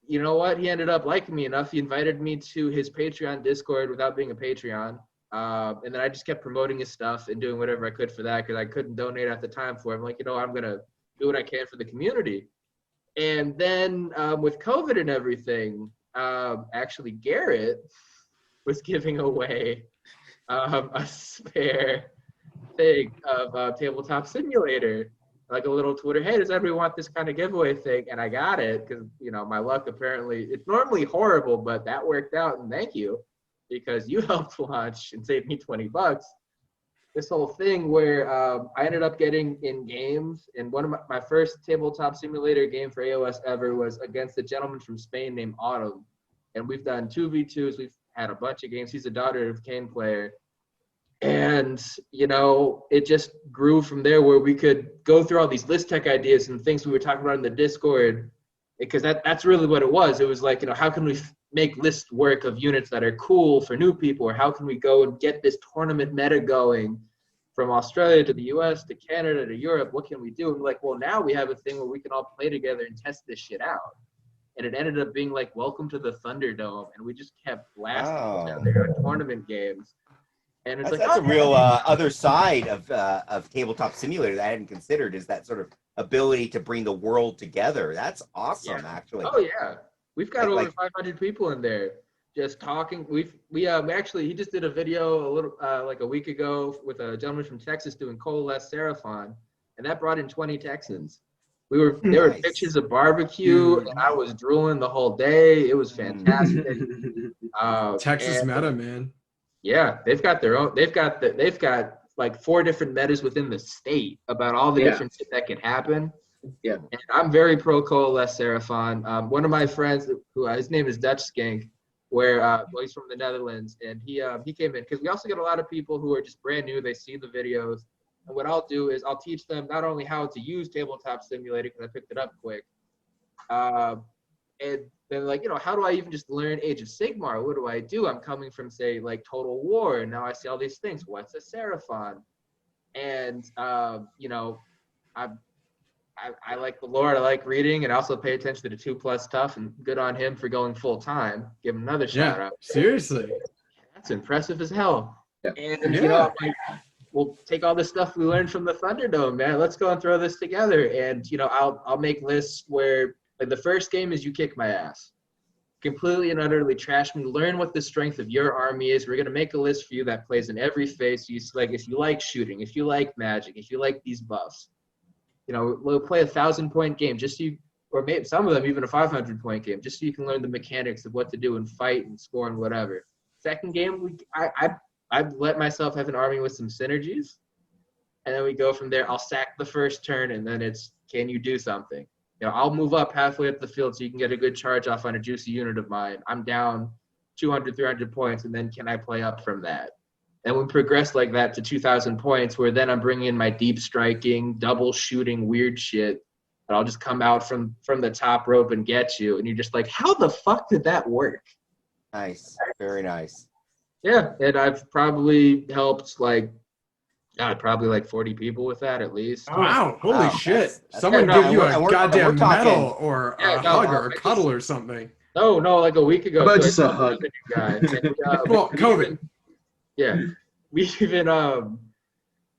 you know what? He ended up liking me enough. He invited me to his Patreon Discord without being a Patreon. And then I just kept promoting his stuff and doing whatever I could for that because I couldn't donate at the time for it. I'm like, I'm going to do what I can for the community. And then with COVID and everything, actually Garrett was giving away a spare thing of Tabletop Simulator, like a little Twitter, hey, does everybody want this kind of giveaway thing? And I got it because, my luck apparently, it's normally horrible, but that worked out, and thank you. Because you helped launch and saved me $20. This whole thing where I ended up getting in games, and one of my first Tabletop Simulator game for AOS ever was against a gentleman from Spain named Autumn. And we've done 2v2s. We've had a bunch of games. He's a Daughter of Cain player. And, it just grew from there where we could go through all these list tech ideas and things we were talking about in the Discord. Because that's really what it was. It was like, how can we make list work of units that are cool for new people, or how can we go and get this tournament meta going from Australia to the US to Canada to Europe? What can we do? And we're like, well, now we have a thing where we can all play together and test this shit out. And it ended up being like, welcome to the Thunderdome. And we just kept blasting each other in tournament games. And it's that's a real other side of Tabletop Simulator that I hadn't considered, is that sort of ability to bring the world together. That's awesome, actually. Oh, yeah. We've got over 500 people in there just talking. We actually, he just did a video a little like a week ago with a gentleman from Texas doing Coalesce Seraphon, and that brought in 20 Texans. There were pictures of barbecue, and I was drooling the whole day. It was fantastic. Texas meta, man. Yeah, they've got their own. They've got like 4 different metas within the state about all the different shit that can happen. Yeah, and I'm very pro Coalesce Seraphon. One of my friends, who his name is Dutch Skank, he's from the Netherlands, and he came in because we also get a lot of people who are just brand new. They see the videos, and what I'll do is I'll teach them not only how to use Tabletop Simulator because I picked it up quick, and then like how do I even just learn Age of Sigmar? What do I do? I'm coming from say like Total War, and now I see all these things. What's a Seraphon? And I like the Lord. I like reading, and I also pay attention to the 2+ stuff. And good on him for going full time. Give him another shout out. Seriously, that's impressive as hell. Yeah. And we'll take all this stuff we learned from the Thunderdome, man. Let's go and throw this together. And I'll make lists where like the first game is you kick my ass, completely and utterly trash me. Learn what the strength of your army is. We're gonna make a list for you that plays in every phase. So if you like shooting, if you like magic, if you like these buffs. We'll play a 1,000-point game just so or maybe some of them even a 500-point game, just so you can learn the mechanics of what to do and fight and score and whatever. Second game, I let myself have an army with some synergies, and then we go from there. I'll sack the first turn, and then it's, can you do something? I'll move up halfway up the field so you can get a good charge off on a juicy unit of mine. I'm down 200, 300 points, and then can I play up from that? And we progress like that to 2,000 points, where then I'm bringing in my deep striking, double shooting, weird shit. And I'll just come out from the top rope and get you. And you're just like, how the fuck did that work? Nice. Very nice. Yeah. And I've probably helped probably like 40 people with that at least. Wow. Holy shit. That's Someone good. give you a goddamn we're talking- medal or a hug or a cuddle or something. No, like a week ago. How about so just I a talked hug? to the guy. And, Well, COVID. We even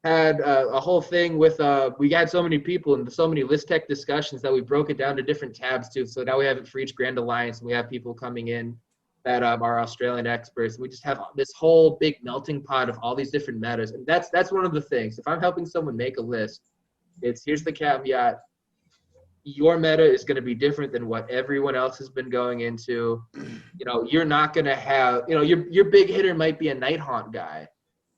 had a whole thing with we had so many people and so many list tech discussions that we broke it down to different tabs too. So now we have it for each Grand Alliance, and we have people coming in that are Australian experts. We just have this whole big melting pot of all these different metas. And that's one of the things. If I'm helping someone make a list, here's the caveat. Your meta is going to be different than what everyone else has been going into. You're not going to have, your big hitter might be a Night Haunt guy,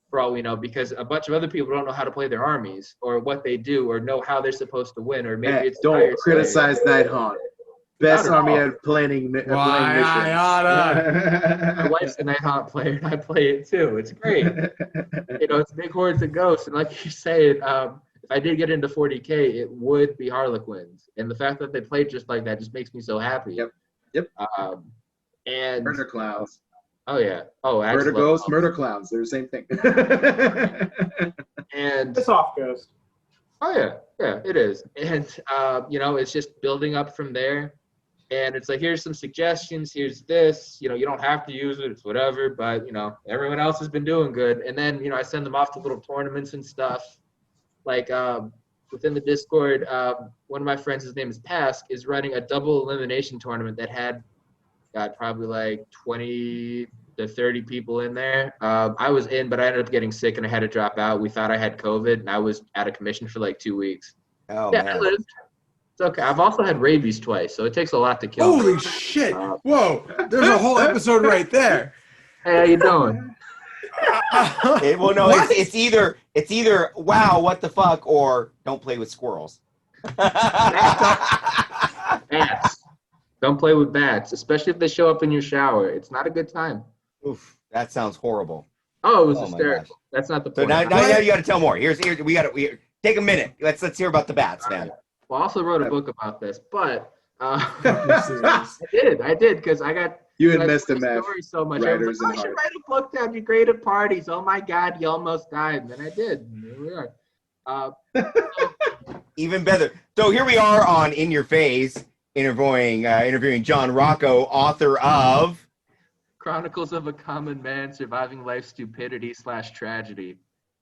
for all we know, because a bunch of other people don't know how to play their armies or what they do or know how they're supposed to win, or maybe it's don't criticize Night Haunt. Best army at playing missions. My wife's a Night Haunt player, and I play it too. It's great. It's big hordes of ghosts, and like you say, if I did get into 40K, it would be Harlequins, and the fact that they played just like that just makes me so happy. Yep. And Murder Clowns. Oh yeah. Oh, Murder Ghosts, Murder Clowns. They're the same thing. And the soft ghost. Oh yeah, it is. And it's just building up from there. And it's like, here's some suggestions, here's this, you don't have to use it, it's whatever, but everyone else has been doing good. And then, I send them off to little tournaments and stuff. Like within the Discord, one of my friends, his name is Pask, is running a double elimination tournament that had probably like 20 to 30 people in there. I was in, but I ended up getting sick and I had to drop out. We thought I had COVID and I was out of commission for like 2 weeks. Oh, yeah, man. I lived. It's okay. I've also had rabies twice, so it takes a lot to kill. Holy shit! Whoa, there's a whole episode right there. Hey, how you doing? It's either wow, what the fuck, or don't play with squirrels. Bats. Don't play with bats, especially if they show up in your shower. It's not a good time. Oof, that sounds horrible. Oh, it was hysterical. That's not the point. So now you got to tell more. We take a minute. Let's hear about the bats, man. Well, I also wrote a book about this, but I did because I got you had missed a story so much. I was like, I should write a book that'd be great at parties. Oh my God, you almost died, and then I did. And here we are. Even better. So here we are on In Your Face, interviewing John Rocco, author of Chronicles of a Common Man Surviving Life's Stupidity / Tragedy.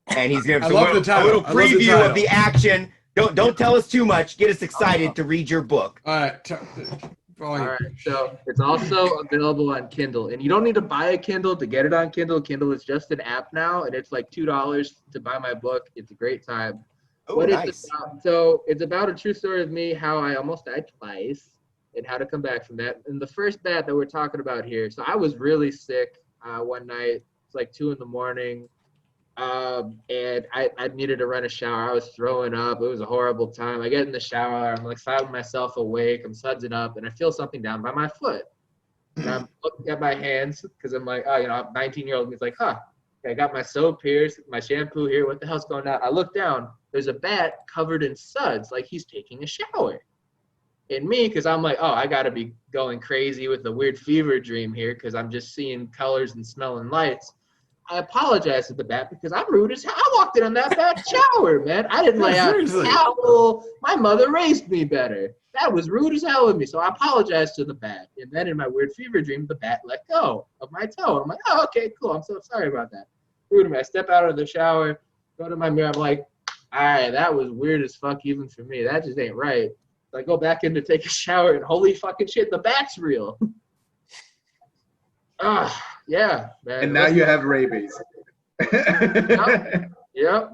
And he's gonna have a little preview of the action. Don't tell us too much. Get us excited to read your book. All right. So it's also available on Kindle, and you don't need to buy a Kindle to get it on Kindle. Kindle is just an app now, and it's like $2 to buy my book. It's a great time. Oh, nice. It's about a true story of me, how I almost died twice, and how to come back from that. And the first bat that we're talking about here. So I was really sick one night. It's like 2 a.m. And I needed to run a shower. I was throwing up. It was a horrible time. I get in the shower. I'm like slapping myself awake. I'm sudsing up, and I feel something down by my foot. And I'm looking at my hands because I'm like, I'm 19-year-old. He's like, I got my soap here, my shampoo here. What the hell's going on? I look down. There's a bat covered in suds, like he's taking a shower. And me, because I'm like, I got to be going crazy with the weird fever dream here because I'm just seeing colors and smelling lights. I apologize to the bat because I'm rude as hell. I walked in on that bat shower, man. I didn't lay out a towel. My mother raised me better. That was rude as hell of me. So I apologize to the bat. And then in my weird fever dream, the bat let go of my toe. I'm like, okay, cool. I'm so sorry about that. Rude of me. I step out of the shower, go to my mirror. I'm like, all right, that was weird as fuck even for me. That just ain't right. So I go back in to take a shower, and holy fucking shit, the bat's real. Yeah, man. And now you have rabies. Yep,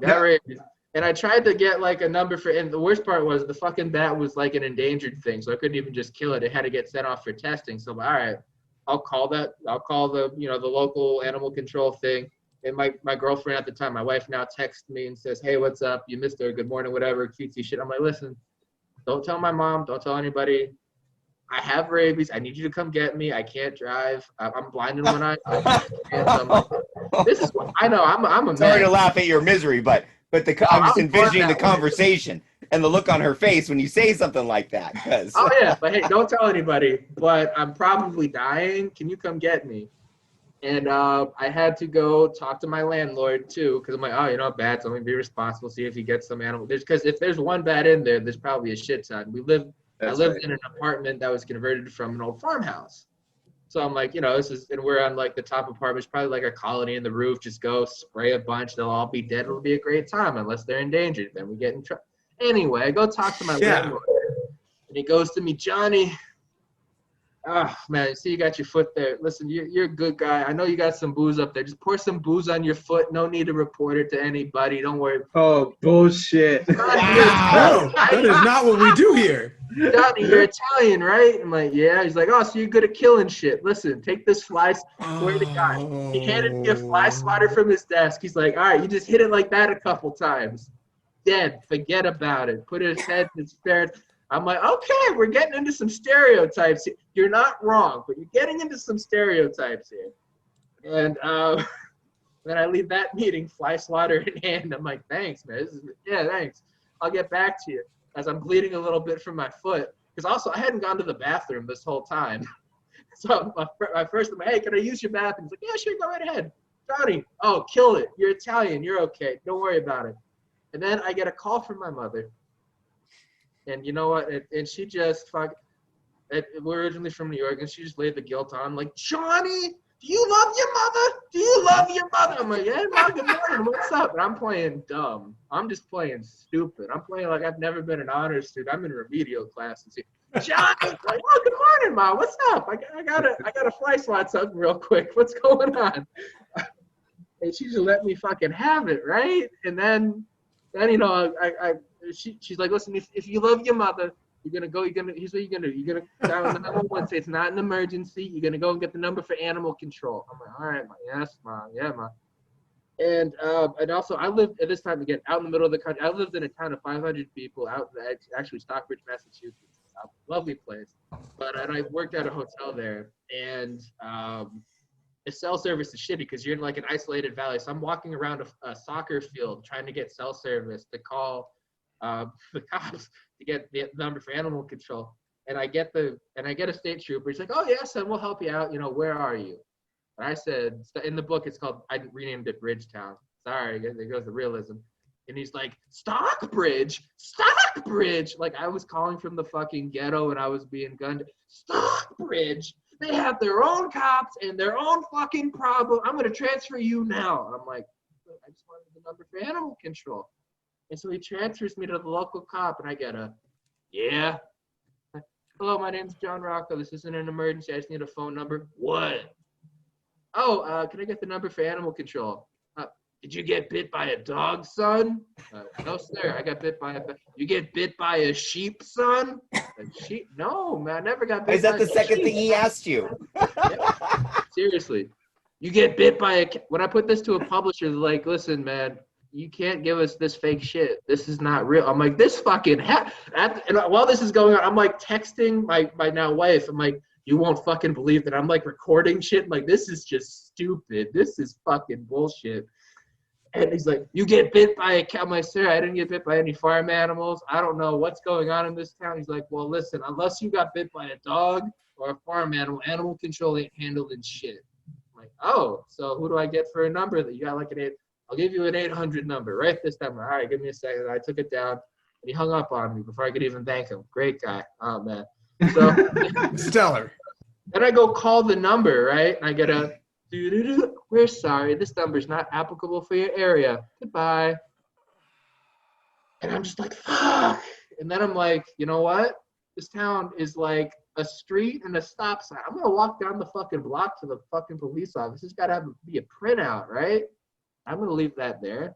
got rabies. And I tried to get like a number and the worst part was the fucking bat was like an endangered thing, so I couldn't even just kill it. It had to get sent off for testing. So all right, I'll call the the local animal control thing. And my girlfriend at the time, my wife now texts me and says, hey, what's up? You missed her. Good morning, whatever, cutesy shit. I'm like, listen, don't tell my mom. Don't tell anybody. I have rabies. I need you to come get me. I can't drive. I'm blind in one eye. This is what I know. I'm a Sorry man. to laugh at your misery, but I'm just envisioning the conversation and the look on her face when you say something like that. Oh yeah, but hey, don't tell anybody. But I'm probably dying. Can you come get me? And I had to go talk to my landlord too, because I'm like, bats. I'm gonna be responsible. See if he gets some animal. Because if there's one bat in there, there's probably a shit ton. I lived in an apartment that was converted from an old farmhouse. So I'm like, and we're on like the top apartment. It's probably like a colony in the roof. Just go spray a bunch. They'll all be dead. It'll be a great time unless they're endangered. Then we get in trouble. Anyway, I go talk to my landlord, and he goes to me, Johnny, Oh man, see you got your foot there. Listen, you're a good guy. I know you got some booze up there. Just pour some booze on your foot. No need to report it to anybody. Don't worry. Oh, bullshit. No, that is not what we do here. Johnny, you're Italian, right? I'm like, yeah. He's like, oh, so you're good at killing shit. Listen, take this fly. Swear to God. He handed me a fly swatter from his desk. He's like, all right, you just hit it like that a couple times. Dead. Forget about it. Put his head in his spirit. I'm like, okay, we're getting into some stereotypes here. You're not wrong, but you're getting into some stereotypes here. And then I leave that meeting, fly swatter in hand. I'm like, thanks, man. Yeah, thanks. I'll get back to you. As I'm bleeding a little bit from my foot. Because also, I hadn't gone to the bathroom this whole time. So my first, I'm like, hey, can I use your bathroom? He's like, yeah, sure, go right ahead. Johnny, oh, kill it. You're Italian. You're okay. Don't worry about it. And then I get a call from my mother. And you know what? And she just we're originally from New York, and she just laid the guilt on. Like, Johnny, do you love your mother? Do you love your mother? I'm like, yeah, Mom, good morning. What's up? And I'm playing dumb. I'm just playing stupid. I'm playing like I've never been an honors student. I'm in remedial classes. Johnny, like, oh, good morning, Mom. What's up? I gotta fly swat something real quick. What's going on? And she just let me fucking have it, right? And then you know, she's like, listen, if you love your mother, here's what you're gonna do. You're gonna dial the 911, say it's not an emergency. You're gonna go and get the number for animal control. I'm like, all right, Ma. Yes, Ma. Yeah, Ma. And also, I lived at this time again out in the middle of the country. I lived in a town of 500 people out in actually Stockbridge, Massachusetts. A lovely place. But I worked at a hotel there, and the cell service is shitty because you're in like an isolated valley. So I'm walking around a soccer field trying to get cell service to call the cops to get the number for animal control. And I get a state trooper. He's like, oh yes, and we'll help you out. You know, where are you? And I said, in the book, it's called, I renamed it Bridgetown. Sorry, there goes the realism. And he's like, Stockbridge. Like I was calling from the fucking ghetto and I was being gunned. Stockbridge. They have their own cops and their own fucking problem. I'm going to transfer you now. And I'm like, I just wanted the number for animal control. And so he transfers me to the local cop, and I get yeah. Hello, my name's John Rocco. This isn't an emergency. I just need a phone number. What? Oh, can I get the number for animal control? Did you get bit by a dog, son? No, sir. I got bit by You get bit by a sheep, son? A sheep? No, man. I never got bit by a sheep. Is that the second thing he asked you? Yeah. Seriously. You get bit by when I put this to a publisher, they're like, listen, man, you can't give us this fake shit. This is not real. I'm like, this fucking and while this is going on, I'm like texting my now wife. I'm like, you won't fucking believe that I'm like recording shit. I'm like, this is just stupid. This is fucking bullshit. And he's like, you get bit by a cat. I'm like, sir, I didn't get bit by any farm animals. I don't know what's going on in this town. He's like, well, listen, unless you got bit by a dog or a farm animal control ain't handling shit. I'm like, oh, so who do I get for a number that you got like an 8? I'll give you an 800 number right this time. All right, give me a second. I took it down, and he hung up on me before I could even thank him. Great guy. Oh, man. So stellar. Then I go call the number, right? And I get a we're sorry, this number's not applicable for your area. Goodbye. And I'm just like, fuck. And then I'm like, you know what? This town is like a street and a stop sign. I'm gonna walk down the fucking block to the fucking police office. It's gotta be a printout, right? I'm gonna leave that there.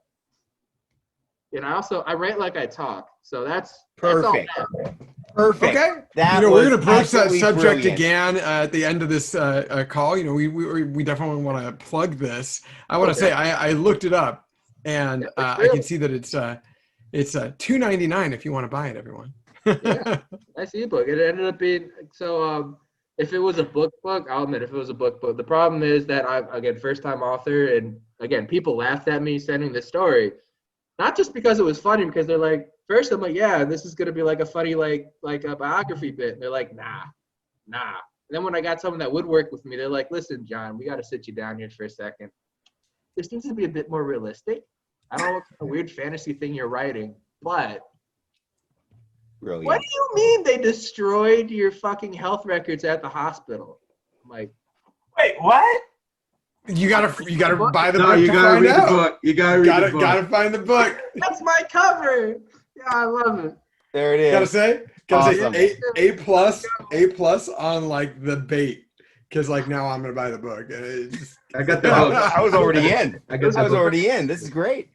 And I write like I talk. So that's perfect. That's all. Perfect. Okay. That we're going to broach that subject brilliant. again at the end of this call. We definitely want to plug this. I want to say I looked it up, and I can see that it's $2.99 if you want to buy it, everyone. Yeah, nice ebook. It ended up being so. If it was a book, I'll admit if it was a book. The problem is that I'm again first-time author, and again people laughed at me sending this story, not just because it was funny, because they're like. First, I'm like, yeah, this is gonna be like a funny, like a biography bit. And they're like, nah. And then when I got someone that would work with me, they're like, listen, John, we got to sit you down here for a second. This needs to be a bit more realistic. I don't know what kind of weird fantasy thing you're writing, but brilliant. What do you mean they destroyed your fucking health records at the hospital? I'm like, wait, what? You gotta buy the book. No, you to gotta find read out. the book. You gotta read the book. Gotta find the book. that's my cover. Yeah, I love it. There it is. Gotta say, Awesome. A plus on like the bait, because like now I'm gonna buy the book. I got the book. I was already in. I got the I was book. already in. This is great.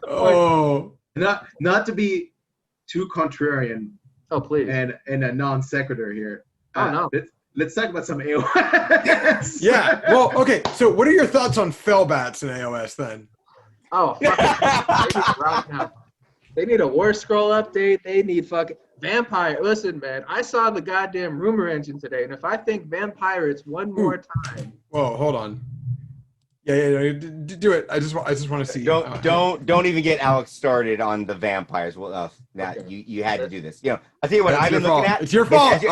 Oh, Not to be too contrarian Oh, please. and a non sequitur here. Oh, no. Let's talk about some AOS. yeah. Well, okay. So, what are your thoughts on Fellbats in AOS then? Oh, fucking they need a war scroll update. They need fucking vampire. Listen, man, I saw the goddamn rumor engine today, and if I think vampires one more time. Whoa, hold on. Yeah, do it. I just want to see. Don't even get Alex started on the vampires. Well, you had to do this. You know, I tell you what, I've been looking at. It's your fault.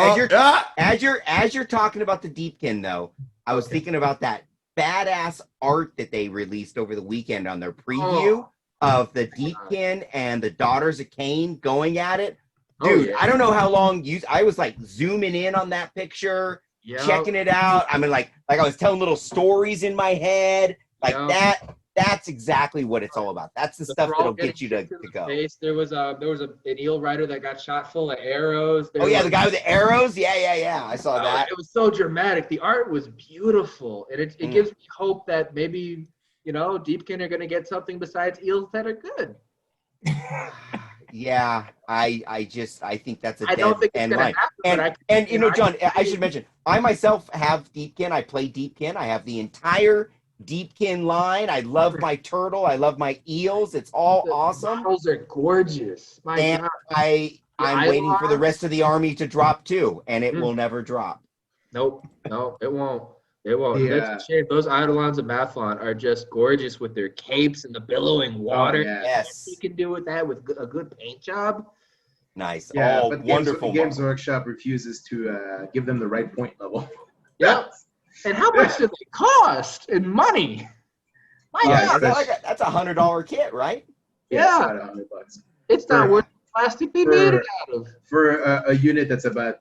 As you're talking about the Deepkin though, I was thinking about that badass art that they released over the weekend on their preview of the Deepkin and the Daughters of Cain going at it. Dude, I don't know how long I was like zooming in on that picture. Checking it out. I mean, like I was telling little stories in my head, like that. That's exactly what it's all about. That's the stuff that'll get you to go. There was an eel rider that got shot full of arrows. The guy with the arrows. Yeah. I saw that. It was so dramatic. The art was beautiful, and it gives me hope that maybe Deepkin are gonna get something besides eels that are good. Yeah, I think that's a I don't think it's gonna happen. And John, I should mention, I myself have Deepkin. I play Deepkin. I have the entire Deepkin line. I love my turtle. I love my eels. It's all awesome. Models are gorgeous. My God. I'm waiting for the rest of the army to drop too, and it will never drop. Nope, it won't. It won't. Yeah. That's a shame. Those Eidolons of Mathlon are just gorgeous with their capes and the billowing water. Yes. You can do with that with a good paint job. Nice. Yeah, oh, but wonderful. Games Workshop refuses to give them the right point level. Yep. And how much do they cost in money? My God. That's $100 kit, right? Yeah. It's about $100. It's not worth the plastic they made it out of. For a unit that's about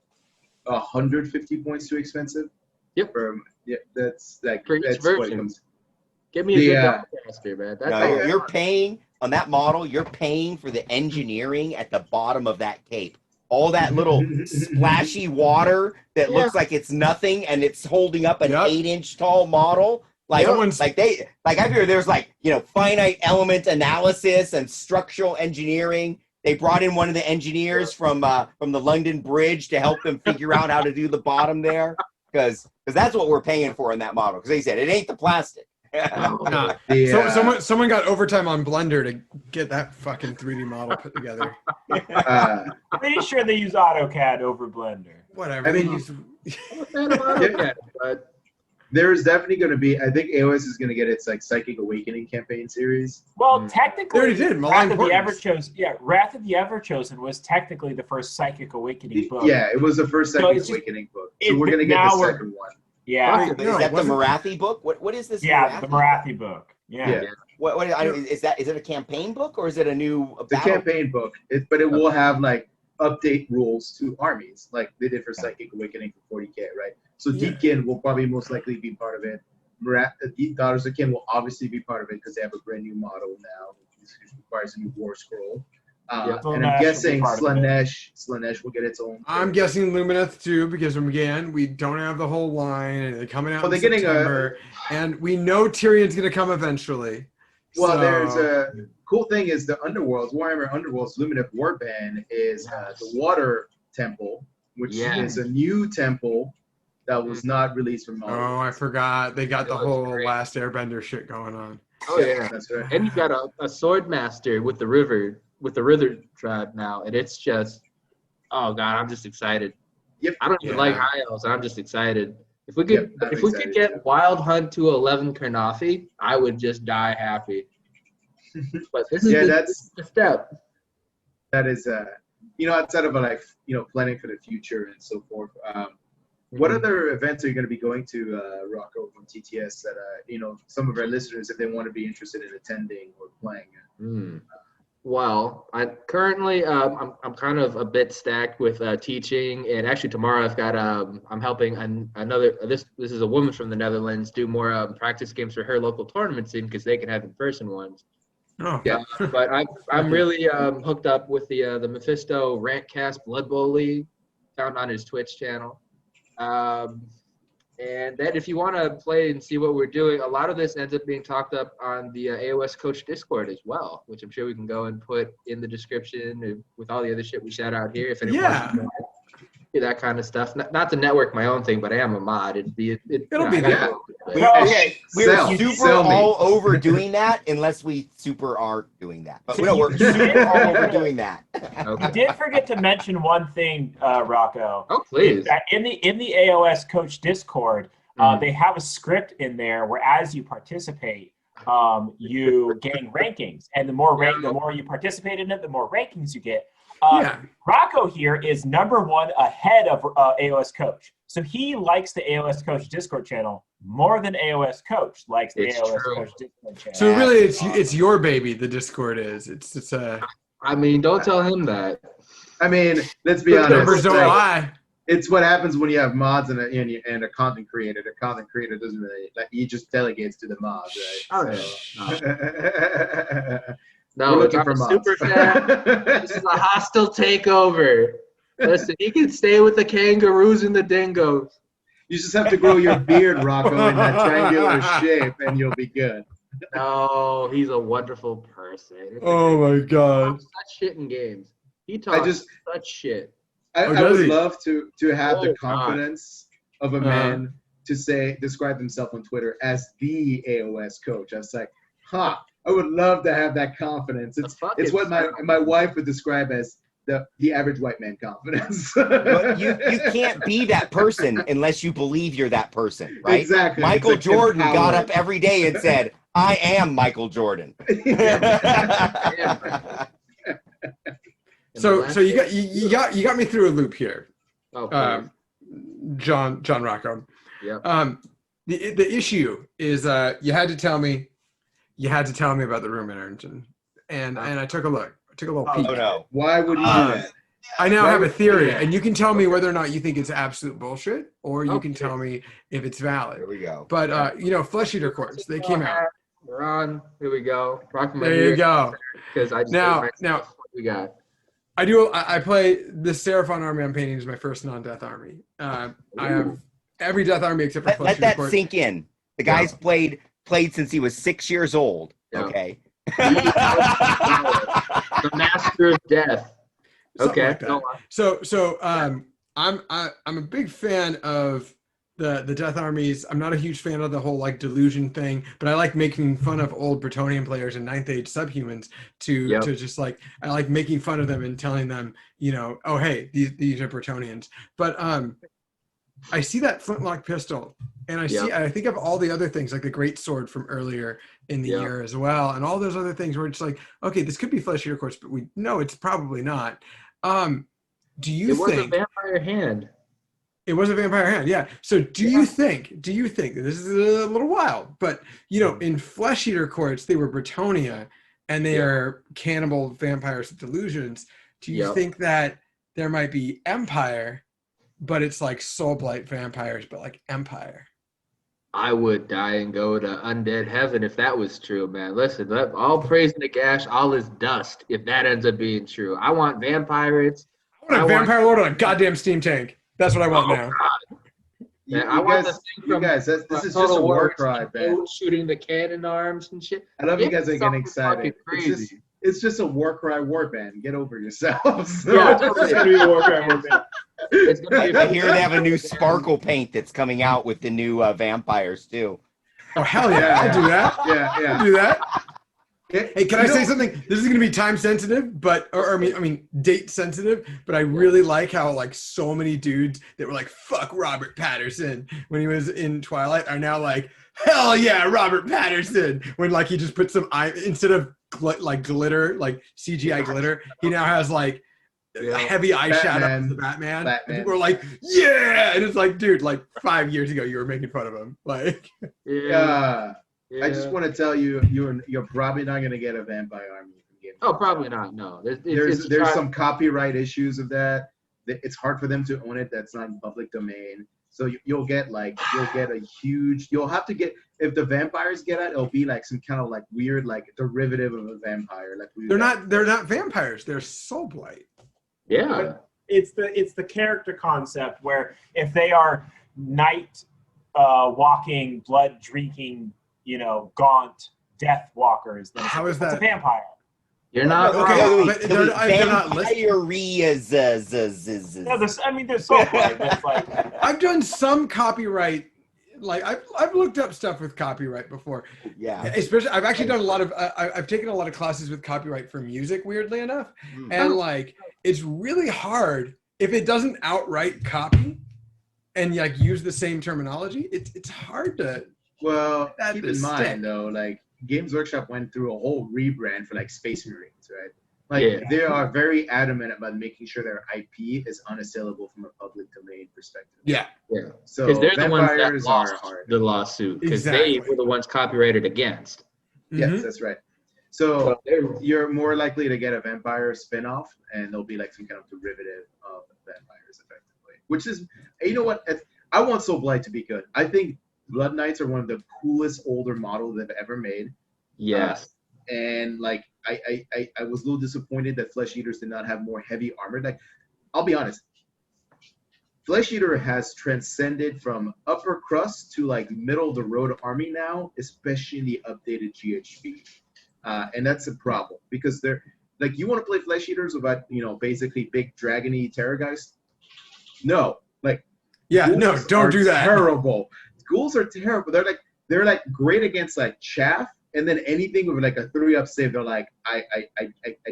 150 points too expensive. Yep. That's what it version. comes. Give me a good caster, man. That's you're paying on that model. You're paying for the engineering at the bottom of that cape. All that little splashy water that looks like it's nothing, and it's holding up an 8-inch tall model. I figure there's finite element analysis and structural engineering. They brought in one of the engineers from the London Bridge to help them figure out how to do the bottom there, because that's what we're paying for in that model. Because they said it ain't the plastic. Someone got overtime on Blender to get that fucking 3D model put together. Pretty sure they use AutoCAD over Blender. Whatever. I mean, I'm a fan of AutoCAD, but there's definitely going to be. I think AOS is going to get its Psychic Awakening campaign series. Well, technically, they already did. Wrath of the Everchosen was technically the first Psychic Awakening book. Yeah, it was the first Psychic Awakening book. So we're going to get the second one. Yeah. Is that the Marathi book? What is this? Yeah, the Marathi book. Yeah. What is it a campaign book or is it a new It's a campaign book, but it will have update rules to armies like they did for Psychic Awakening for 40K, right? So Deepkin will probably most likely be part of it. Daughters of Cain will obviously be part of it because they have a brand new model now, which requires a new war scroll. And I'm guessing Slanesh will get its own. I'm guessing Lumineth too, because again, we don't have the whole line, and they're coming out in September, and we know Tyrion's going to come eventually. Well, there's a cool thing is the Underworlds, Warhammer Underworlds Lumineth Warband is the Water Temple, which is a new temple that was not released from. Oh, I forgot. They got the whole Last Airbender shit going on. Oh yeah, that's right. And you've got a sword master with the river tribe now, and it's just, oh god, I'm just excited. Yep. I don't even like high elves, and I'm just excited. If we could, get Wild Hunt to 11 Karnafi, I would just die happy. But this is that's the step. That is, outside of planning for the future and so forth. What other events are you going to be going to, Rocco, from TTS that some of our listeners, if they want to be interested in attending or playing? Well, I'm kind of a bit stacked with teaching, and actually tomorrow I've got I'm helping another this is a woman from the Netherlands do more practice games for her local tournament scene because they can have in-person ones. Oh. Yeah, but I'm really hooked up with the Mephisto Rantcast Blood Bowl League, found on his Twitch channel. And then if you want to play and see what we're doing, a lot of this ends up being talked up on the AOS Coach Discord as well, which I'm sure we can go and put in the description with all the other shit we shout out here. If anyone wants to know that kind of stuff, not to network my own thing, but I am a mod. It'll be there. We're super all over doing that unless we super aren't doing that. But no, we're super all over doing that. You did forget to mention one thing, Rocco. Oh, please. In the AOS Coach Discord, they have a script in there where as you participate, you gain rankings, and the more you participate in it, the more rankings you get. Rocco here is #1 ahead of AOS Coach. So he likes the AOS Coach Discord channel more than AOS Coach likes the AOS Coach Discord channel. So really, it's your baby. The Discord is. It's a. I mean, don't tell him that. I mean, let's be honest. Numbers don't lie. It's what happens when you have mods and a content creator. The content creator doesn't really he just delegates to the mods, right? No, looking for mods. Super chat. This is a hostile takeover. Listen, he can stay with the kangaroos and the dingoes. You just have to grow your beard, Rocco, in that triangular shape, and you'll be good. No, he's a wonderful person. Oh my God! Such shit in games. He talks such shit. I would love to have the confidence of a man to describe himself on Twitter as the AOS coach. I was like, I would love to have that confidence. It's what my wife would describe as the average white man confidence. But you can't be that person unless you believe you're that person, right? Exactly. Michael Jordan got up every day and said, "I am Michael Jordan." So you got me through a loop here, John Rocco. Yeah. The issue is you had to tell me about the room engine, and I took a look. I took a little peek. Oh no! Why would you do that? I now have a theory, and you can tell me whether or not you think it's absolute bullshit, or you can tell me if it's valid. Here we go. But Flesh Eater Quartz, they came out. We're on. Here we go. There you go. Because I just now what we got. I play the Seraphon army I'm painting is my first non-death army. I have every death army except for let that sink in. The guy's played since he was 6 years old. Yeah. Okay. The Master of Death. Something Okay. like that. So I'm a big fan of the Death Armies. I'm not a huge fan of the whole delusion thing, but I like making fun of old Bretonnian players and 9th Age subhumans to just I like making fun of them and telling them, oh hey, these are Bretonnians. But I see that flintlock pistol, and I think of all the other things like the great sword from earlier in the year as well, and all those other things where it's like, okay, this could be Flesh Eater Quartz, but we know it's probably not. Do you think it was a vampire hand? It was a vampire hand, yeah. So do you think this is a little wild, but in Flesh Eater Quartz they were Bretonnia, and they are cannibal vampires with delusions. Do you think that there might be Empire, but it's like Soulblight vampires, but like Empire? I would die and go to undead heaven if that was true, man. Listen, all praise Nagash, all is dust if that ends up being true. I want vampires. I want a vampire lord on a goddamn steam tank. That's what I want now. You guys, this is just a war cry, man. Shooting the cannon arms and shit. I love you guys are getting excited. It's just a war cry war band. Get over yourselves. Yeah, it's gonna be a war cry war band. I hear they have a new sparkle paint that's coming out with the new vampires too. Oh hell yeah! I'll do that. Yeah. I'll do that. Hey, can I say something? This is going to be time sensitive, but I mean date sensitive. But I really like how so many dudes that were like "fuck Robert Patterson" when he was in Twilight are now like "hell yeah, Robert Patterson" when he just put some instead of glitter, CGI glitter, he now has heavy eyeshadow as the Batman. And people are like, yeah, and it's like, dude, 5 years ago you were making fun of him. I just want to tell you, you're probably not going to get a vampire army from Game. Oh, probably not. No, there's some copyright issues of that. It's hard for them to own it. That's not in public domain. So you'll get a huge. You'll have to get if the vampires get it, it'll be like some kind of like weird like derivative of a vampire. Like they're not vampires. They're soul blight. Yeah. But it's the character concept where if they are night walking, blood drinking, gaunt death walkers, then How is it's that a vampire. You're not Okay, wrong. but they're not listed. No, there's so blight, but it's like I've done some copyright. Like I've looked up stuff with copyright before. Yeah. Especially, I've actually done a lot of. I've taken a lot of classes with copyright for music. Weirdly enough, and like it's really hard if it doesn't outright copy, and like use the same terminology. It's hard to. Well, That keep is in mind stick. though, like Games Workshop went through a whole rebrand for like Space Marines, right? Like they are very adamant about making sure their IP is unassailable from a public domain perspective. Yeah. Yeah. So Because they're the ones that vampires lost are hard. the lawsuit. Because Exactly. they were the ones copyrighted against. Yes, Mhm. that's right. So So they're- you're more likely to get a vampire spinoff, and there'll be like some kind of derivative of vampires, effectively. Which is, you know what? I want Soul Blight to be good. I think Blood Knights are one of the coolest older models they've ever made. yes. And like I was a little disappointed that Flesh Eaters did not have more heavy armor. Like, I'll be honest, Flesh Eater has transcended from upper crust to like middle of the road army now, especially in the updated GHB. And that's a problem because they're like, you want to play Flesh Eaters about, basically big dragony terrorgeist? No, like, Yeah. No, ghouls don't are do that. Terrible. Ghouls are terrible. They're like great against like chaff, and then anything with like a 3-up save, they're like, I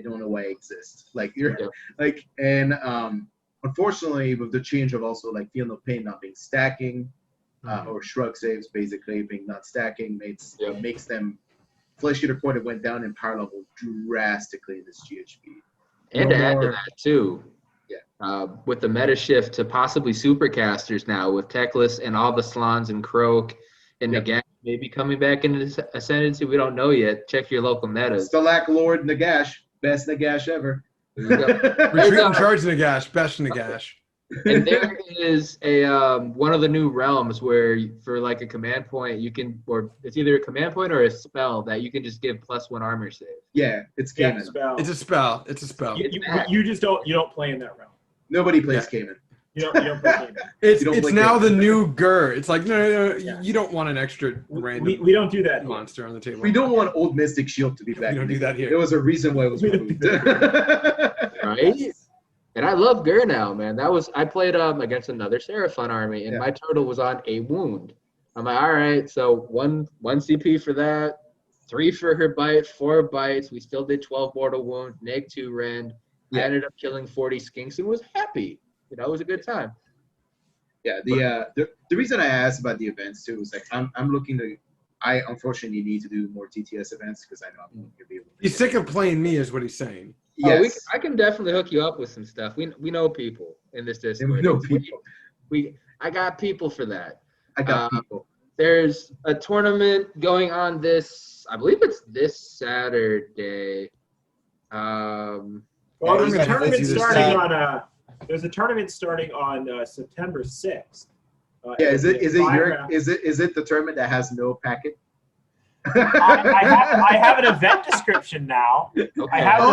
don't know why I exist. Like you're like, and unfortunately with the change of also like Feel No Pain not being stacking, or shrug saves basically being not stacking makes them Flesh Eater quota went down in power level drastically in this GHB. And No to add to more- that too, with the meta shift to possibly supercasters now with Teclis and all the Slans and Croak and Nagash maybe coming back into Ascendancy, we don't know yet. Check your local metas. Stalak Lord Nagash, best Nagash ever. Retreat and charge Nagash, best Nagash. And there is a one of the new realms where for like a command point you can, or it's either a command point or a spell that you can just give +1 armor save. Yeah, it's yeah, Cayman. spell. It's a spell. It's a spell. You just don't play in that realm. Nobody plays Cayman. You don't play Cayman. It's You don't it's play now Cayman. the new Gur. It's like no, Yeah. you don't want an extra random We don't do that. monster on the table. We don't want Old Mystic Shield to be back. We don't do that here. There was a reason why it was We don't removed. Right? And I love Gur now, man. I played against another Seraphon army, and my total was on a wound. I'm like, all right, so one CP for that, 3 for her bite, 4 bites. We still did 12 mortal wound, -2 rend. I ended up killing 40 skinks and was happy. It was a good time. Yeah, the reason I asked about the events too is like I'm looking to. I unfortunately need to do more TTS events because I know I'm going to be able to. He's sick of playing me, is what he's saying. Yes. I can definitely hook you up with some stuff. We know people in this Discord. And we know people. I got people for that. I got people. There's a tournament going on I believe it's this Saturday. Well, Yeah, there's I'm a gonna tournament do this starting time. on there's a tournament starting on September 6th. Yeah, is it Fire- is it the tournament that has no packet? I have an event description now. Okay. I have a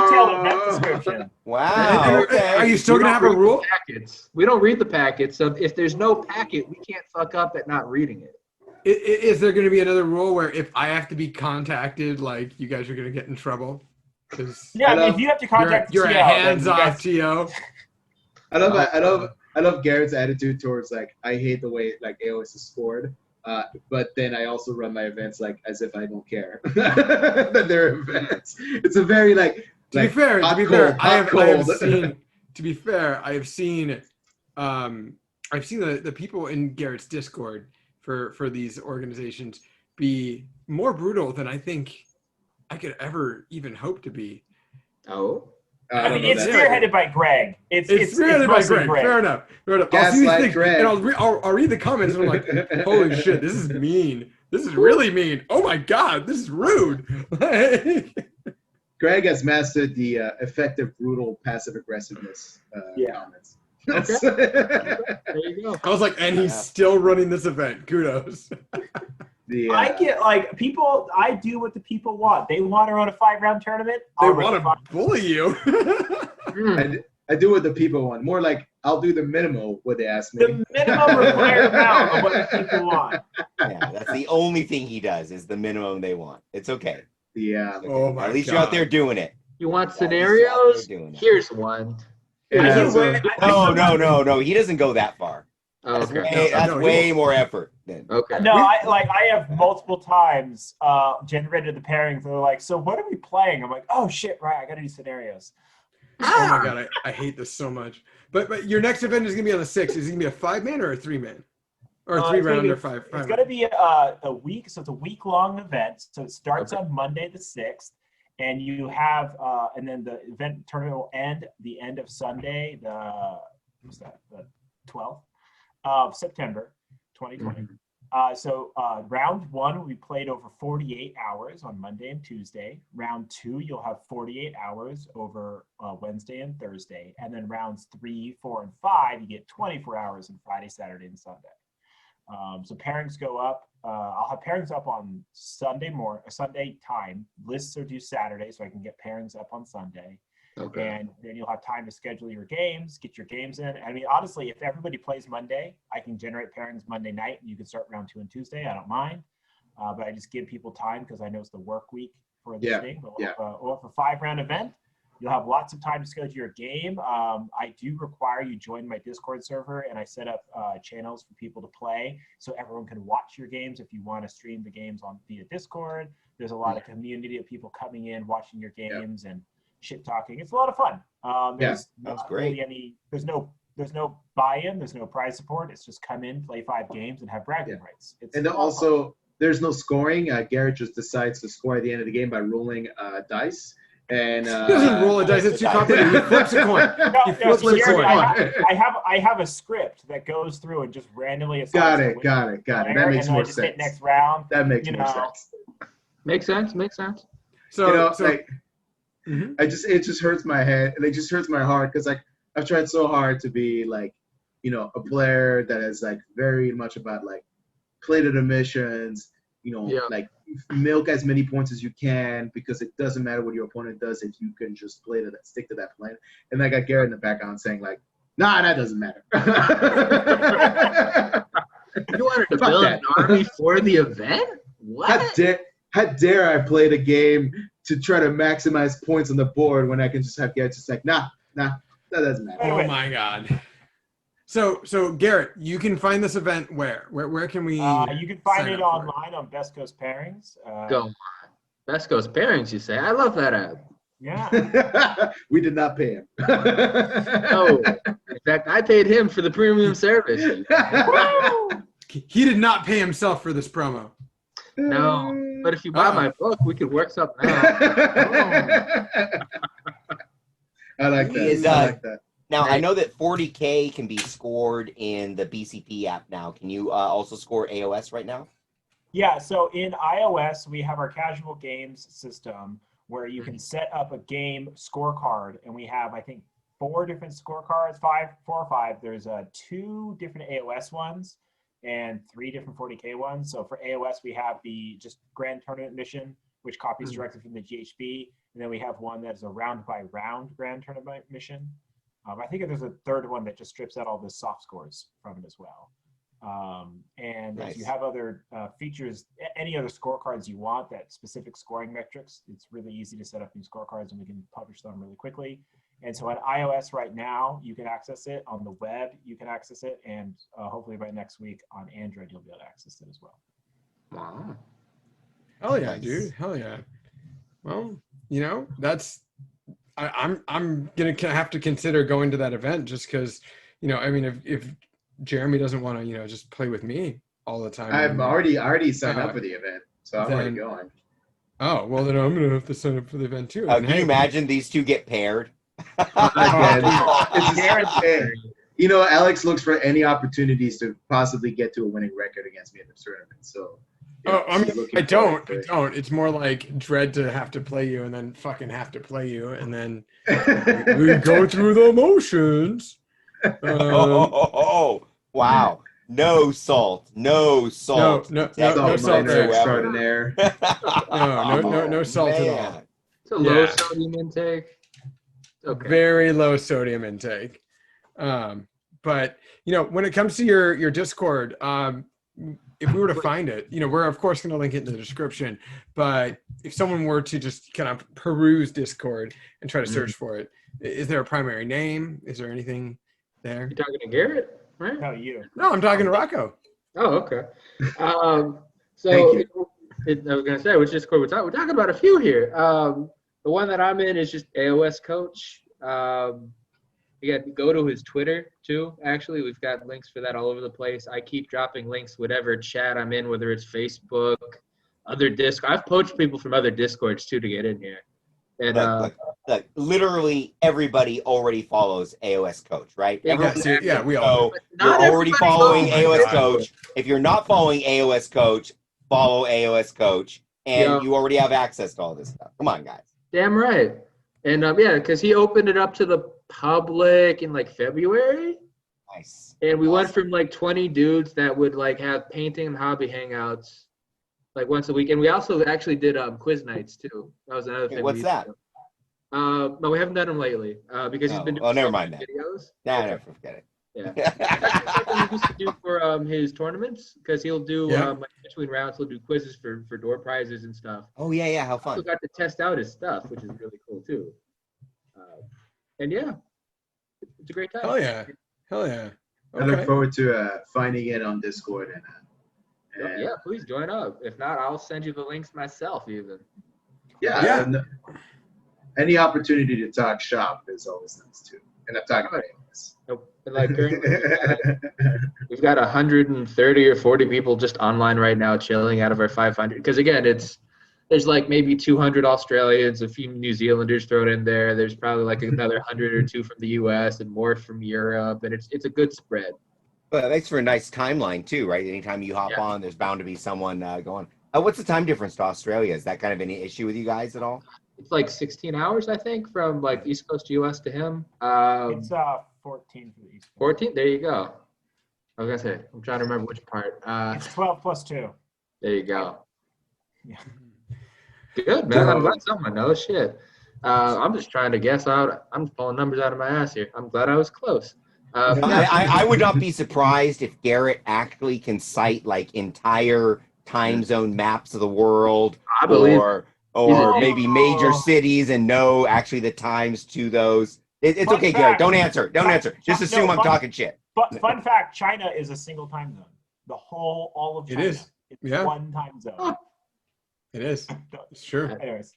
detailed event description. Wow. Okay. Are you still We gonna don't have a read the rule? packets. We don't read the packets, so if there's no packet, we can't fuck up at not reading it. Is there going to be another rule where if I have to be contacted, like you guys are going to get in trouble? Because Yeah, if you have to contact you're the a TL, then you hands-off guys- TO. I love Garrett's attitude towards like I hate the way like AOS is scored, but then I also run my events like as if I don't care that they're events. It's a very like. To be fair, hot, I have cold. seen. To be fair, I've seen the people in Garrett's Discord for these organizations be more brutal than I think I could ever even hope to be. Oh. I don't know it's that. spearheaded by Greg. It's spearheaded by mostly Greg. Fair enough. I'll see these Gaslight things, Greg. and I'll read the comments, and I'm like, holy shit, this is mean. This is really mean. Oh my god, this is rude. Greg has mastered the effective, brutal, passive aggressiveness comments. Okay. There you go. I was like, and he's still running this event. Kudos. I get like people. I do what the people want. They want to run a 5-round tournament. They I'll run want to bully you. I do what the people want. More like I'll do the minimum what they ask me. the minimum required amount of what the people want. Yeah, that's the only thing he does is the minimum they want. It's okay. Yeah. It's okay. Oh my At least God. you're out there doing it. You want At least you're out scenarios? there doing it. Here's one. Yeah, so- No. He doesn't go that far. That's Okay. that's way more effort. Than, Okay. No, I have multiple times generated the pairings. They're like, so what are we playing? I'm like, oh shit, right, I got to do scenarios. Oh my God, I hate this so much. But your next event is gonna be on the 6th. Is it gonna be a 5-man or a 3-man? Or a 3-round or 5? It's going to be a week, so it's a week-long event. So it starts on Monday the 6th, and you have, and then the event tournament will end the end of Sunday, the 12th of September, 2020. So round 1 will be played over 48 hours on Monday and Tuesday. Round 2, you'll have 48 hours over Wednesday and Thursday. And then rounds 3, 4, and 5, you get 24 hours on Friday, Saturday, and Sunday. So pairings go up. I'll have pairings up on Sunday time. Lists are due Saturday, so I can get pairings up on Sunday. Okay. And then you'll have time to schedule your games, get your games in. I mean, honestly, if everybody plays Monday, I can generate pairings Monday night, and you can start round 2 and Tuesday. I don't mind, but I just give people time because I know it's the work week for this thing. But if a 5-round event, you'll have lots of time to schedule your game. I do require you join my Discord server, and I set up channels for people to play so everyone can watch your games. If you want to stream the games on via Discord, there's a lot of community of people coming in, watching your games and shit talking. It's a lot of fun. that's not great. Really there's no buy-in, there's no prize support. It's just come in, play 5 games, and have bragging rights. It's And also, there's no scoring. Garrett just decides to score at the end of the game by rolling dice. And He doesn't roll a dice. It's too complicated. He flips a coin. He flips a coin. I have a script that goes through and just randomly assigns Got the it. winner, That makes and then more I just hit sense. next round. That makes you more know. sense. Makes sense. So, like, it just hurts my head, and it just hurts my heart because like I've tried so hard to be like, a player that is like very much about like play to the missions, like milk as many points as you can because it doesn't matter what your opponent does if you can just stick to that plan. And I got Garrett in the background saying like, nah, that doesn't matter. You wanted to build an army for the event? What? How dare I play the game to try to maximize points on the board when I can just have Garrett just like, nah, that doesn't matter. oh my God. So Garrett, you can find this event where? Where can we? You can find sign it up for online on Best Coast Pairings. Go on. Best Coast Pairings, you say? I love that app. Yeah. We did not pay him. No. In fact, I paid him for the premium service. He did not pay himself for this promo. No. But if you buy my book, we could work something out. I like that. Now, I know that 40K can be scored in the BCP app now. Can you also score AOS right now? Yeah, so in iOS, we have our casual games system where you can set up a game scorecard, and we have, I think, 4 different scorecards, 4 or 5. There's 2 different AOS ones and 3 different 40K ones. So for AOS, we have the just Grand Tournament mission, which copies directly from the GHB, and then we have one that is a round-by-round Grand Tournament mission. I think there's a 3rd one that just strips out all the soft scores from it as well. And if you have other features, any other scorecards you want, that specific scoring metrics, it's really easy to set up new scorecards and we can publish them really quickly. And so on iOS right now, you can access it. On the web, you can access it. And hopefully by next week on Android, you'll be able to access it as well. Wow. Hell yeah, dude. Hell yeah. Well, that's I'm gonna have to consider going to that event just because, I mean, if Jeremy doesn't want to, just play with me all the time. I've already signed up for the event, so I'm already going. Oh, well, then I'm gonna have to sign up for the event too. Can you imagine these two get paired? Alex looks for any opportunities to possibly get to a winning record against me in the tournament. So. I don't. It's more like dread to have to play you and then fucking have to play you and then we go through the motions. Wow. No salt. No salt. no Salt salt miner there. extraordinaire. No salt at all. Man. It's a low Yeah. sodium intake. Okay. Very low sodium intake. But when it comes to your Discord, if we were to find it, we're of course going to link it in the description. But if someone were to just kind of peruse Discord and try to search for it, is there a primary name? Is there anything there? You talking to Garrett? Right? No, you. No, I'm talking to Rocco. Oh, okay. So Thank I was gonna say, which Discord we're talking about a few here. The one that I'm in is just AOS Coach. You got to go to his Twitter too. Actually, we've got links for that all over the place. I keep dropping links, whatever chat I'm in, whether it's Facebook, other Discord. I've poached people from other Discords too to get in here. And Look, literally everybody already follows AOS Coach, right? We all do. So you're already following AOS God. Coach. If you're not following AOS Coach, follow AOS Coach, and you already have access to all this stuff. Come on, guys. damn right. And because he opened it up to the public in like February. Nice. And we went from like 20 dudes that would like have painting and hobby hangouts like once a week. And we also actually did quiz nights too. That was another thing. What's that? No, we haven't done them lately because he's been doing never so mind many that. videos. Nah, Okay. never forget it. Yeah. That's something he used to do for his tournaments because he'll do like between rounds he'll do quizzes for door prizes and stuff. Oh yeah, how I also fun. got to test out his stuff, which is really cool too. And yeah, it's a great time. Hell yeah. I look Okay. forward to finding it on Discord and Yeah, please join up. If not, I'll send you the links myself even. Yeah. and any opportunity to talk shop is always nice too. And I'm talking about AOS. And like currently we've got 130 or 40 people just online right now chilling out of our 500. Because again, there's like maybe 200 Australians, a few New Zealanders thrown in there. There's probably like another 100 or two from the US and more from Europe. And it's a good spread. But it makes for a nice timeline too, right? Anytime you hop on, there's bound to be someone going. What's the time difference to Australia? Is that kind of any issue with you guys at all? It's like 16 hours, I think, from like East Coast to US to him. It's 14 for the East. 14? There you go. I was gonna say, I'm trying to remember which part. It's 12 plus 2. There you go. Yeah. Good, man. I'm glad someone knows. Shit. I'm just trying to guess out. I'm pulling numbers out of my ass here. I'm glad I was close. I would not be surprised if Garrett actually can cite like entire time zone maps of the world, I believe or maybe major cities and know actually the times to those. It's Fun okay, fact. Garrett. Don't answer. Don't answer. Just assume I'm talking shit. But fun fact, China is a single time zone. All of China. It is. It's Yeah. one time zone. It is. It's true. Anyways.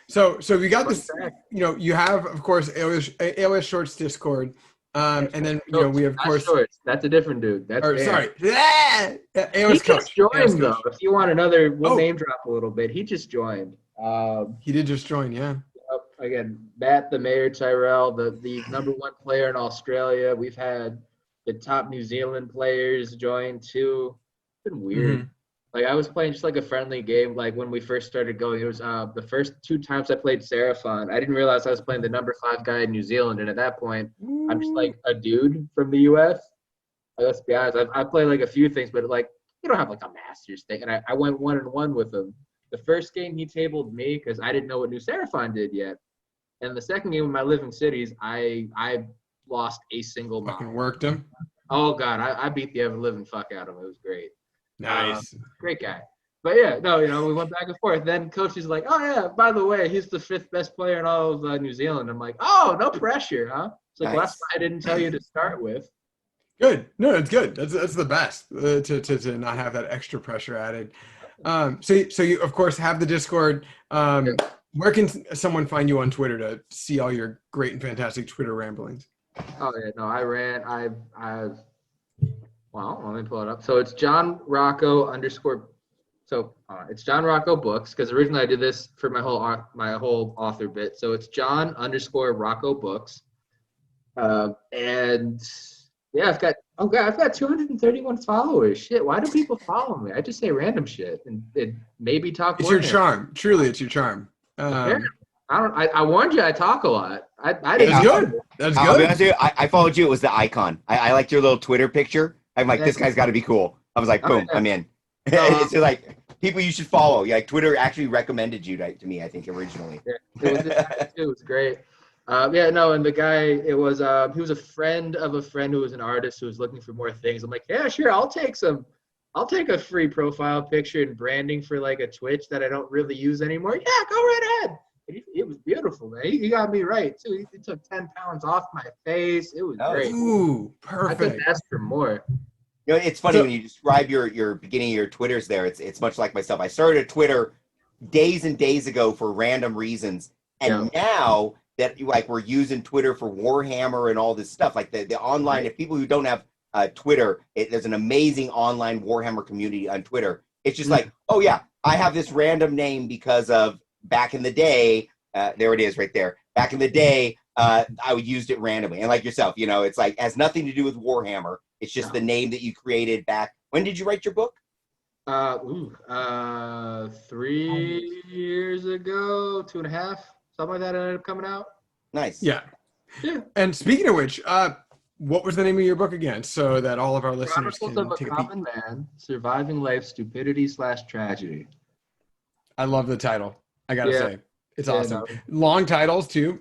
So we got this, you have, of course, AOS Shorts Discord. And then, we have, of course. Shorts. That's a different dude. That's sorry. he AOS just Coach. joined, AOS though. Coach. If you want another, we'll name drop a little bit. He just joined. He did just join, yeah. Again, Matt the Mayor Tyrell, the #1 player in Australia. We've had the top New Zealand players join too. It's been weird. Mhm. Like I was playing just like a friendly game. Like when we first started going, it was the first 2 times I played Seraphon. I didn't realize I was playing the #5 guy in New Zealand, and at that point, I'm just like a dude from the U.S. Like, let's be honest, I play like a few things, but like you don't have like a Masters thing. And I went 1-1 with him. The first game he tabled me because I didn't know what New Seraphon did yet. And the second game with my Living Cities, I lost a single mob. Fucking worked him. Oh God, I beat the ever living fuck out of him. It was great. Nice. Great guy. But yeah, no, we went back and forth. Then coach is like, oh yeah, by the way, he's the 5th best player in all of New Zealand. I'm like, oh, no pressure, huh? It's like, well, that's why I didn't tell you to start with. Good. No, it's good. That's the best to not have that extra pressure added. So you of course have the Discord. Where can someone find you on Twitter to see all your great and fantastic Twitter ramblings? Oh yeah, no, well, let me pull it up. So it's John Rocco _ So it's John Rocco Books because originally I did this for my whole author bit. So it's John _ Rocco Books, and yeah, I've got 231 followers. Shit, why do people follow me? I just say random shit and maybe talk. It's your charm. Truly, it's your charm. I warned you. I talk a lot. I didn't. That's good. That's I'll be good. honest with you, I followed you. It was the icon. I liked your little Twitter picture. I'm like, Yeah. this guy's got to be cool. I was like, Oh, boom, yeah. I'm in. No, It's like people you should follow. Yeah, like Twitter actually recommended you to me, I think, originally. Yeah, it was great. Yeah, no, and the guy, it was he was a friend of a friend who was an artist who was looking for more things. I'm like, yeah, sure, I'll take a free profile picture and branding for like a Twitch that I don't really use anymore. Yeah, go right ahead. It was beautiful, man. He got me right too. He took 10 pounds off my face. It was great. Ooh, I couldn't perfect. ask for more. You know, it's funny So- when you describe your beginning of your Twitters there. It's much like myself. I started a Twitter days and days ago for random reasons, and now that like we're using Twitter for Warhammer and all this stuff, like the online. If people who don't have Twitter, there's an amazing online Warhammer community on Twitter. It's just like, oh yeah, I have this random name because of back in the day. There it is right there. Back in the day, I used it randomly, and like yourself, you know, it's like has nothing to do with Warhammer. It's just the name that you created back. When did you write your book? 3 years ago, 2.5, something like that ended up coming out. Nice. Yeah. Yeah. And speaking of which, what was the name of your book again, so that all of our listeners Chronicles can of a take a peek? Common Man, Surviving Life's Stupidity/Tragedy. I love the title. I gotta Yeah. say, it's Yeah, awesome. no. Long titles too.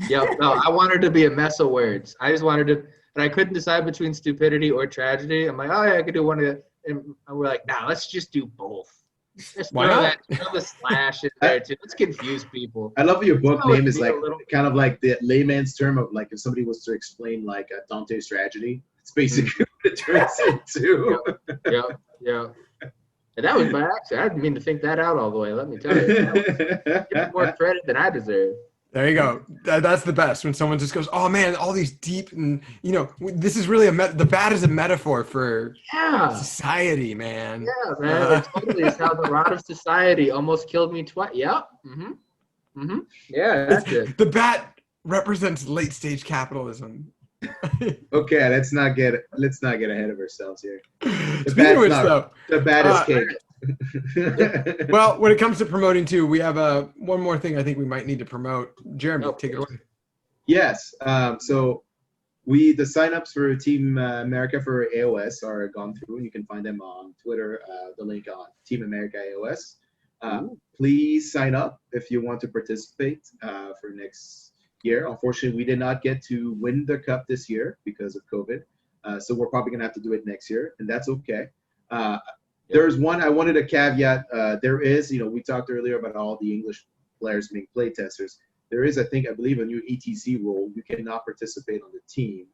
Yep. No, I wanted to be a mess of words. I just wanted to, and I couldn't decide between stupidity or tragedy. I'm like, oh yeah, I could do one of the, and we're like, nah, let's just do both. Just Why throw not? throw the slash in there too. Let's confuse people. I love your book Oh, name is be a like little- kind of like the layman's term of like if somebody was to explain like Dante's tragedy. It's basically what it turns into. Yep. And that was by accident. I didn't mean to think that out all the way. Let me tell you, give me more credit than I deserve. There you go. That's the best when someone just goes, "Oh man, all these deep and this is really the bat is a metaphor for Yeah. society, man." Yeah, man. It totally is how the rot of society almost killed me twice. Yep. Yeah, that's it. The bat represents late stage capitalism. Okay, let's not get ahead of ourselves here. Speaking of which, though, The bat is cake. well, when it comes to promoting too, we have one more thing I think we might need to promote. Jeremy, take it away. Yes. So the signups for Team America for AOS are gone through, and you can find them on Twitter. The link on Team America AOS. Please sign up if you want to participate for next year. Unfortunately, we did not get to win the cup this year because of COVID. So we're probably gonna have to do it next year, and that's okay. There's one I wanted to caveat. There is, we talked earlier about all the English players being play testers. There is, I believe, a new ETC rule. You cannot participate on the team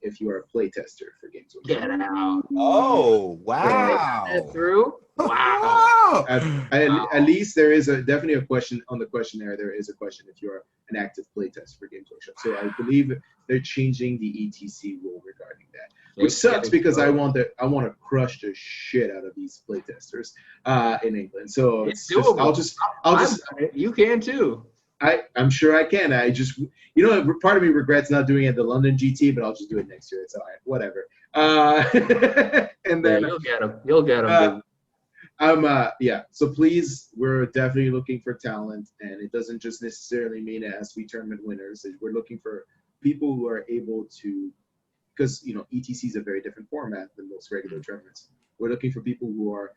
if you are a play tester for Games Workshop. Get out. Oh, wow. Get through. Wow. Wow. At least there is definitely a question on the questionnaire. There is a question if you're an active playtest for Games Workshop. So I believe they're changing the ETC rule regarding that, which sucks because I want to crush the shit out of these playtesters in England. So It's just, doable. I'll just You can too. I'm sure I can. I just, part of me regrets not doing it at the London GT, but I'll just do it next year. It's all right, whatever. And then you'll get them. You'll get them. So please, we're definitely looking for talent, and it doesn't just necessarily mean it has to be tournament winners. We're looking for people who are able to, because ETC is a very different format than most regular tournaments. We're looking for people who are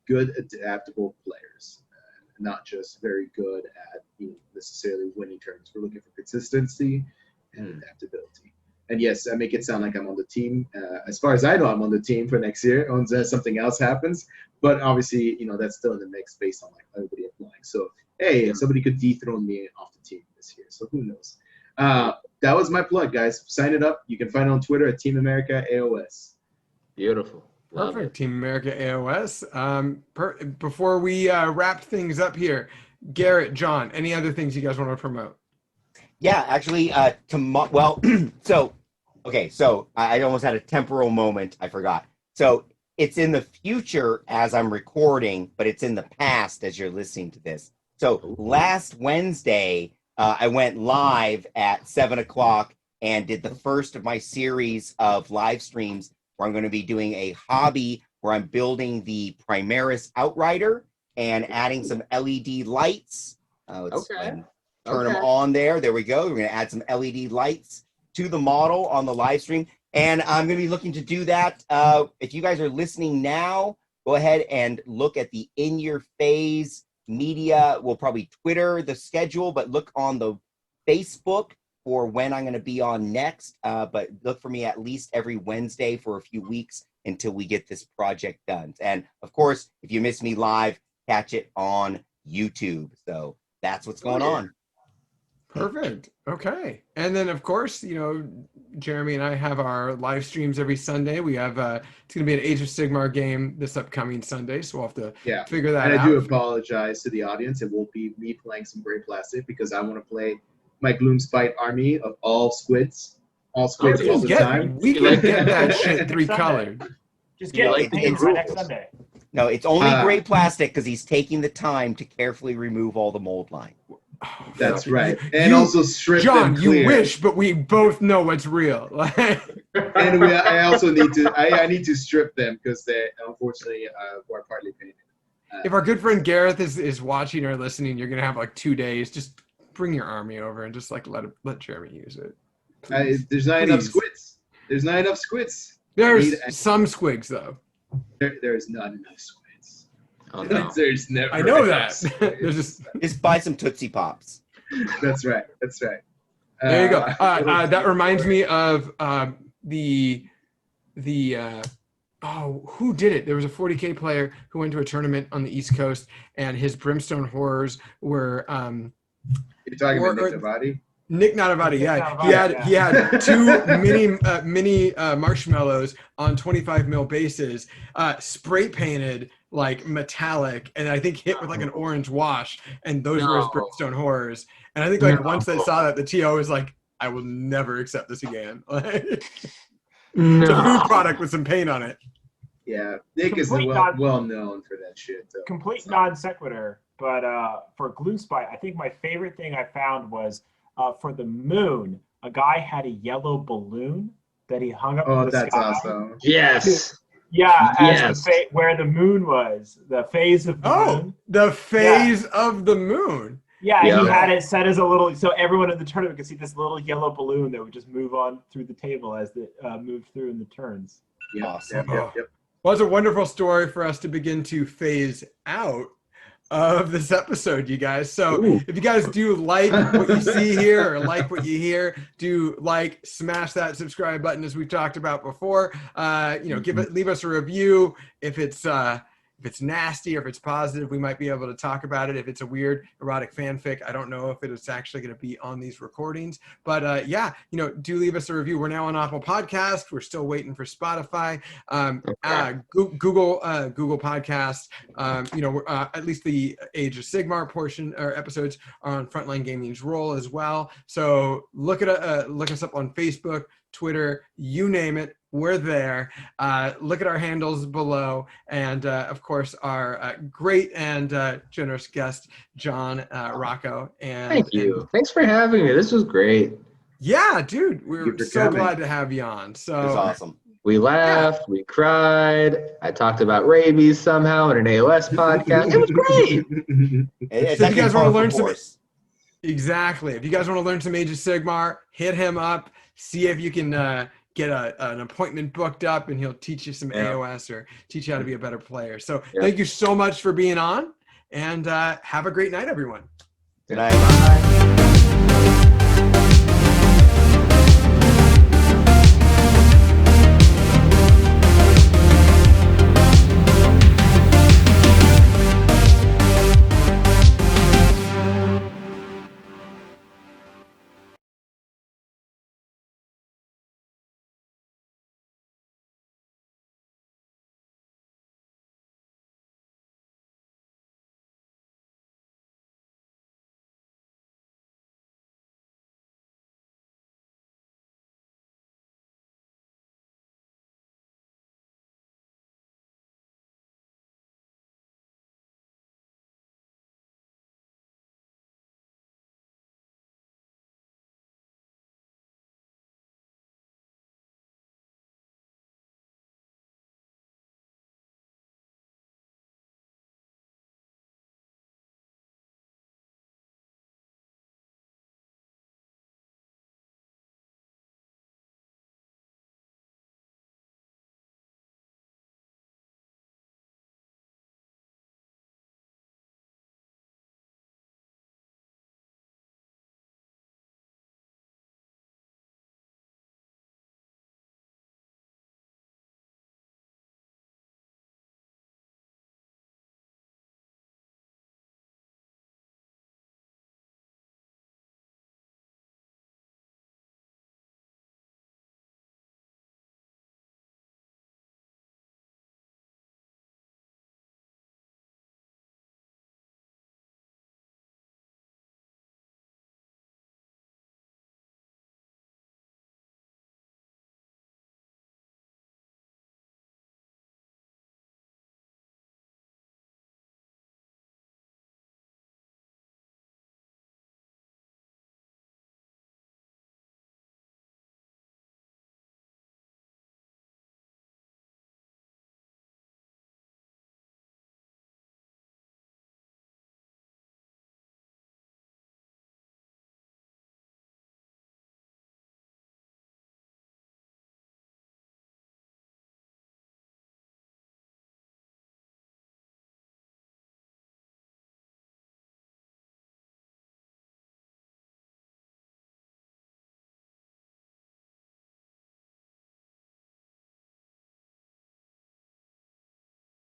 good, adaptable players, not just very good at necessarily winning tournaments. We're looking for consistency and adaptability. And yes, I make it sound like I'm on the team. As far as I know, I'm on the team for next year unless something else happens. But obviously, that's still in the mix based on like everybody applying. So hey, somebody could dethrone me off the team this year. So who knows? That was my plug, guys. Sign it up. You can find it on Twitter at Team America AOS. Beautiful. Love Perfect. it. Team America AOS. Before we wrap things up here, Garrett, John, any other things you guys want to promote? Yeah, actually, so I almost had a temporal moment. I forgot. So it's in the future as I'm recording, but it's in the past as you're listening to this. So last Wednesday, I went live at 7:00 and did the first of my series of live streams where I'm going to be doing a hobby where I'm building the Primaris Outrider. and adding some LED lights. Let's go ahead and turn them Okay. on there. There we go. We're going to add some LED lights to the model on the live stream. And I'm going to be looking to do that. If you guys are listening now, go ahead and look at the In Your Phase media. We'll probably Twitter the schedule, but look on the Facebook for when I'm going to be on next. But look for me at least every Wednesday for a few weeks until we get this project done. And of course, if you miss me live, catch it on YouTube. So that's what's going on. Perfect. Okay. And then, of course, you know, Jeremy and I have our live streams every Sunday. We have it's going to be an Age of Sigmar game this upcoming Sunday, so we'll have to figure that out. And I do apologize to the audience. It will be me playing some Gray Plastic because I want to play my Gloomspite army of all squids all the time. We can get that shit 3-colored. Just get it by next Sunday. No, it's only Gray Plastic because he's taking the time to carefully remove all the mold line. That's right. And also strip John, them clear. you wish, but we both know what's real. And I also need to I need to strip them because they unfortunately were partly painted. If our good friend Gareth is watching or listening, you're gonna have like 2 days. Just bring your army over and just like let Jeremy use it. There's not enough squids. There's not enough squids. There's some squigs though. There's not enough squids. Oh, no. There's never. I know enough that. squids. Just buy some Tootsie Pops. That's right. That's right. There you go. That reminds me of the who did it? There was a 40K player who went to a tournament on the East Coast, and his Brimstone Horrors were. You're talking about Nick Navati? Nick Navati, yeah. He had 2 mini marshmallows on 25 mil bases, spray painted like metallic, and I think hit with like an orange wash, and those were his Brimstone Horrors. And I think like once they saw that, the TO was like, I will never accept this again. It's a food product with some paint on it. Yeah, Nick is well known for that shit. Though. Complete non sequitur, but for Gloomspite, I think my favorite thing I found was for the moon, a guy had a yellow balloon that he hung up in the sky. Oh, that's awesome. Yes. Yeah, as where the moon was, the phase of the moon. The phase of the moon. Yeah, he had it set as a little, so everyone in the tournament could see this little yellow balloon that would just move on through the table as it moved through in the turns. Yeah, awesome. Yep. Well, it's a wonderful story for us to begin to phase out of this episode, you guys. So if you guys do like what you see here or like what you hear, do smash that subscribe button as we've talked about before. Leave us a review. If it's nasty or if it's positive, we might be able to talk about it. If it's a weird erotic fanfic, I don't know if it's actually going to be on these recordings. But do leave us a review. We're now on Apple Podcast. We're still waiting for Spotify, Google Podcast. At least the Age of Sigmar portion or episodes are on Frontline Gaming's Roll as well. So look us up on Facebook, Twitter, you name it. We're there. Look at our handles below. And, of course, our great and generous guest, John Rocco. And Thank you. Thanks for having me. This was great. Yeah, dude. We're so glad to have you on. So it was awesome. We laughed. We cried. I talked about rabies somehow in an AOS podcast. It was great. It's if you guys want to learn some... Exactly. If you guys want to learn some Age of Sigmar, hit him up. See if you can... get an appointment booked up, and he'll teach you some AOS or teach you how to be a better player. So thank you so much for being on, and have a great night, everyone. Good night. Bye.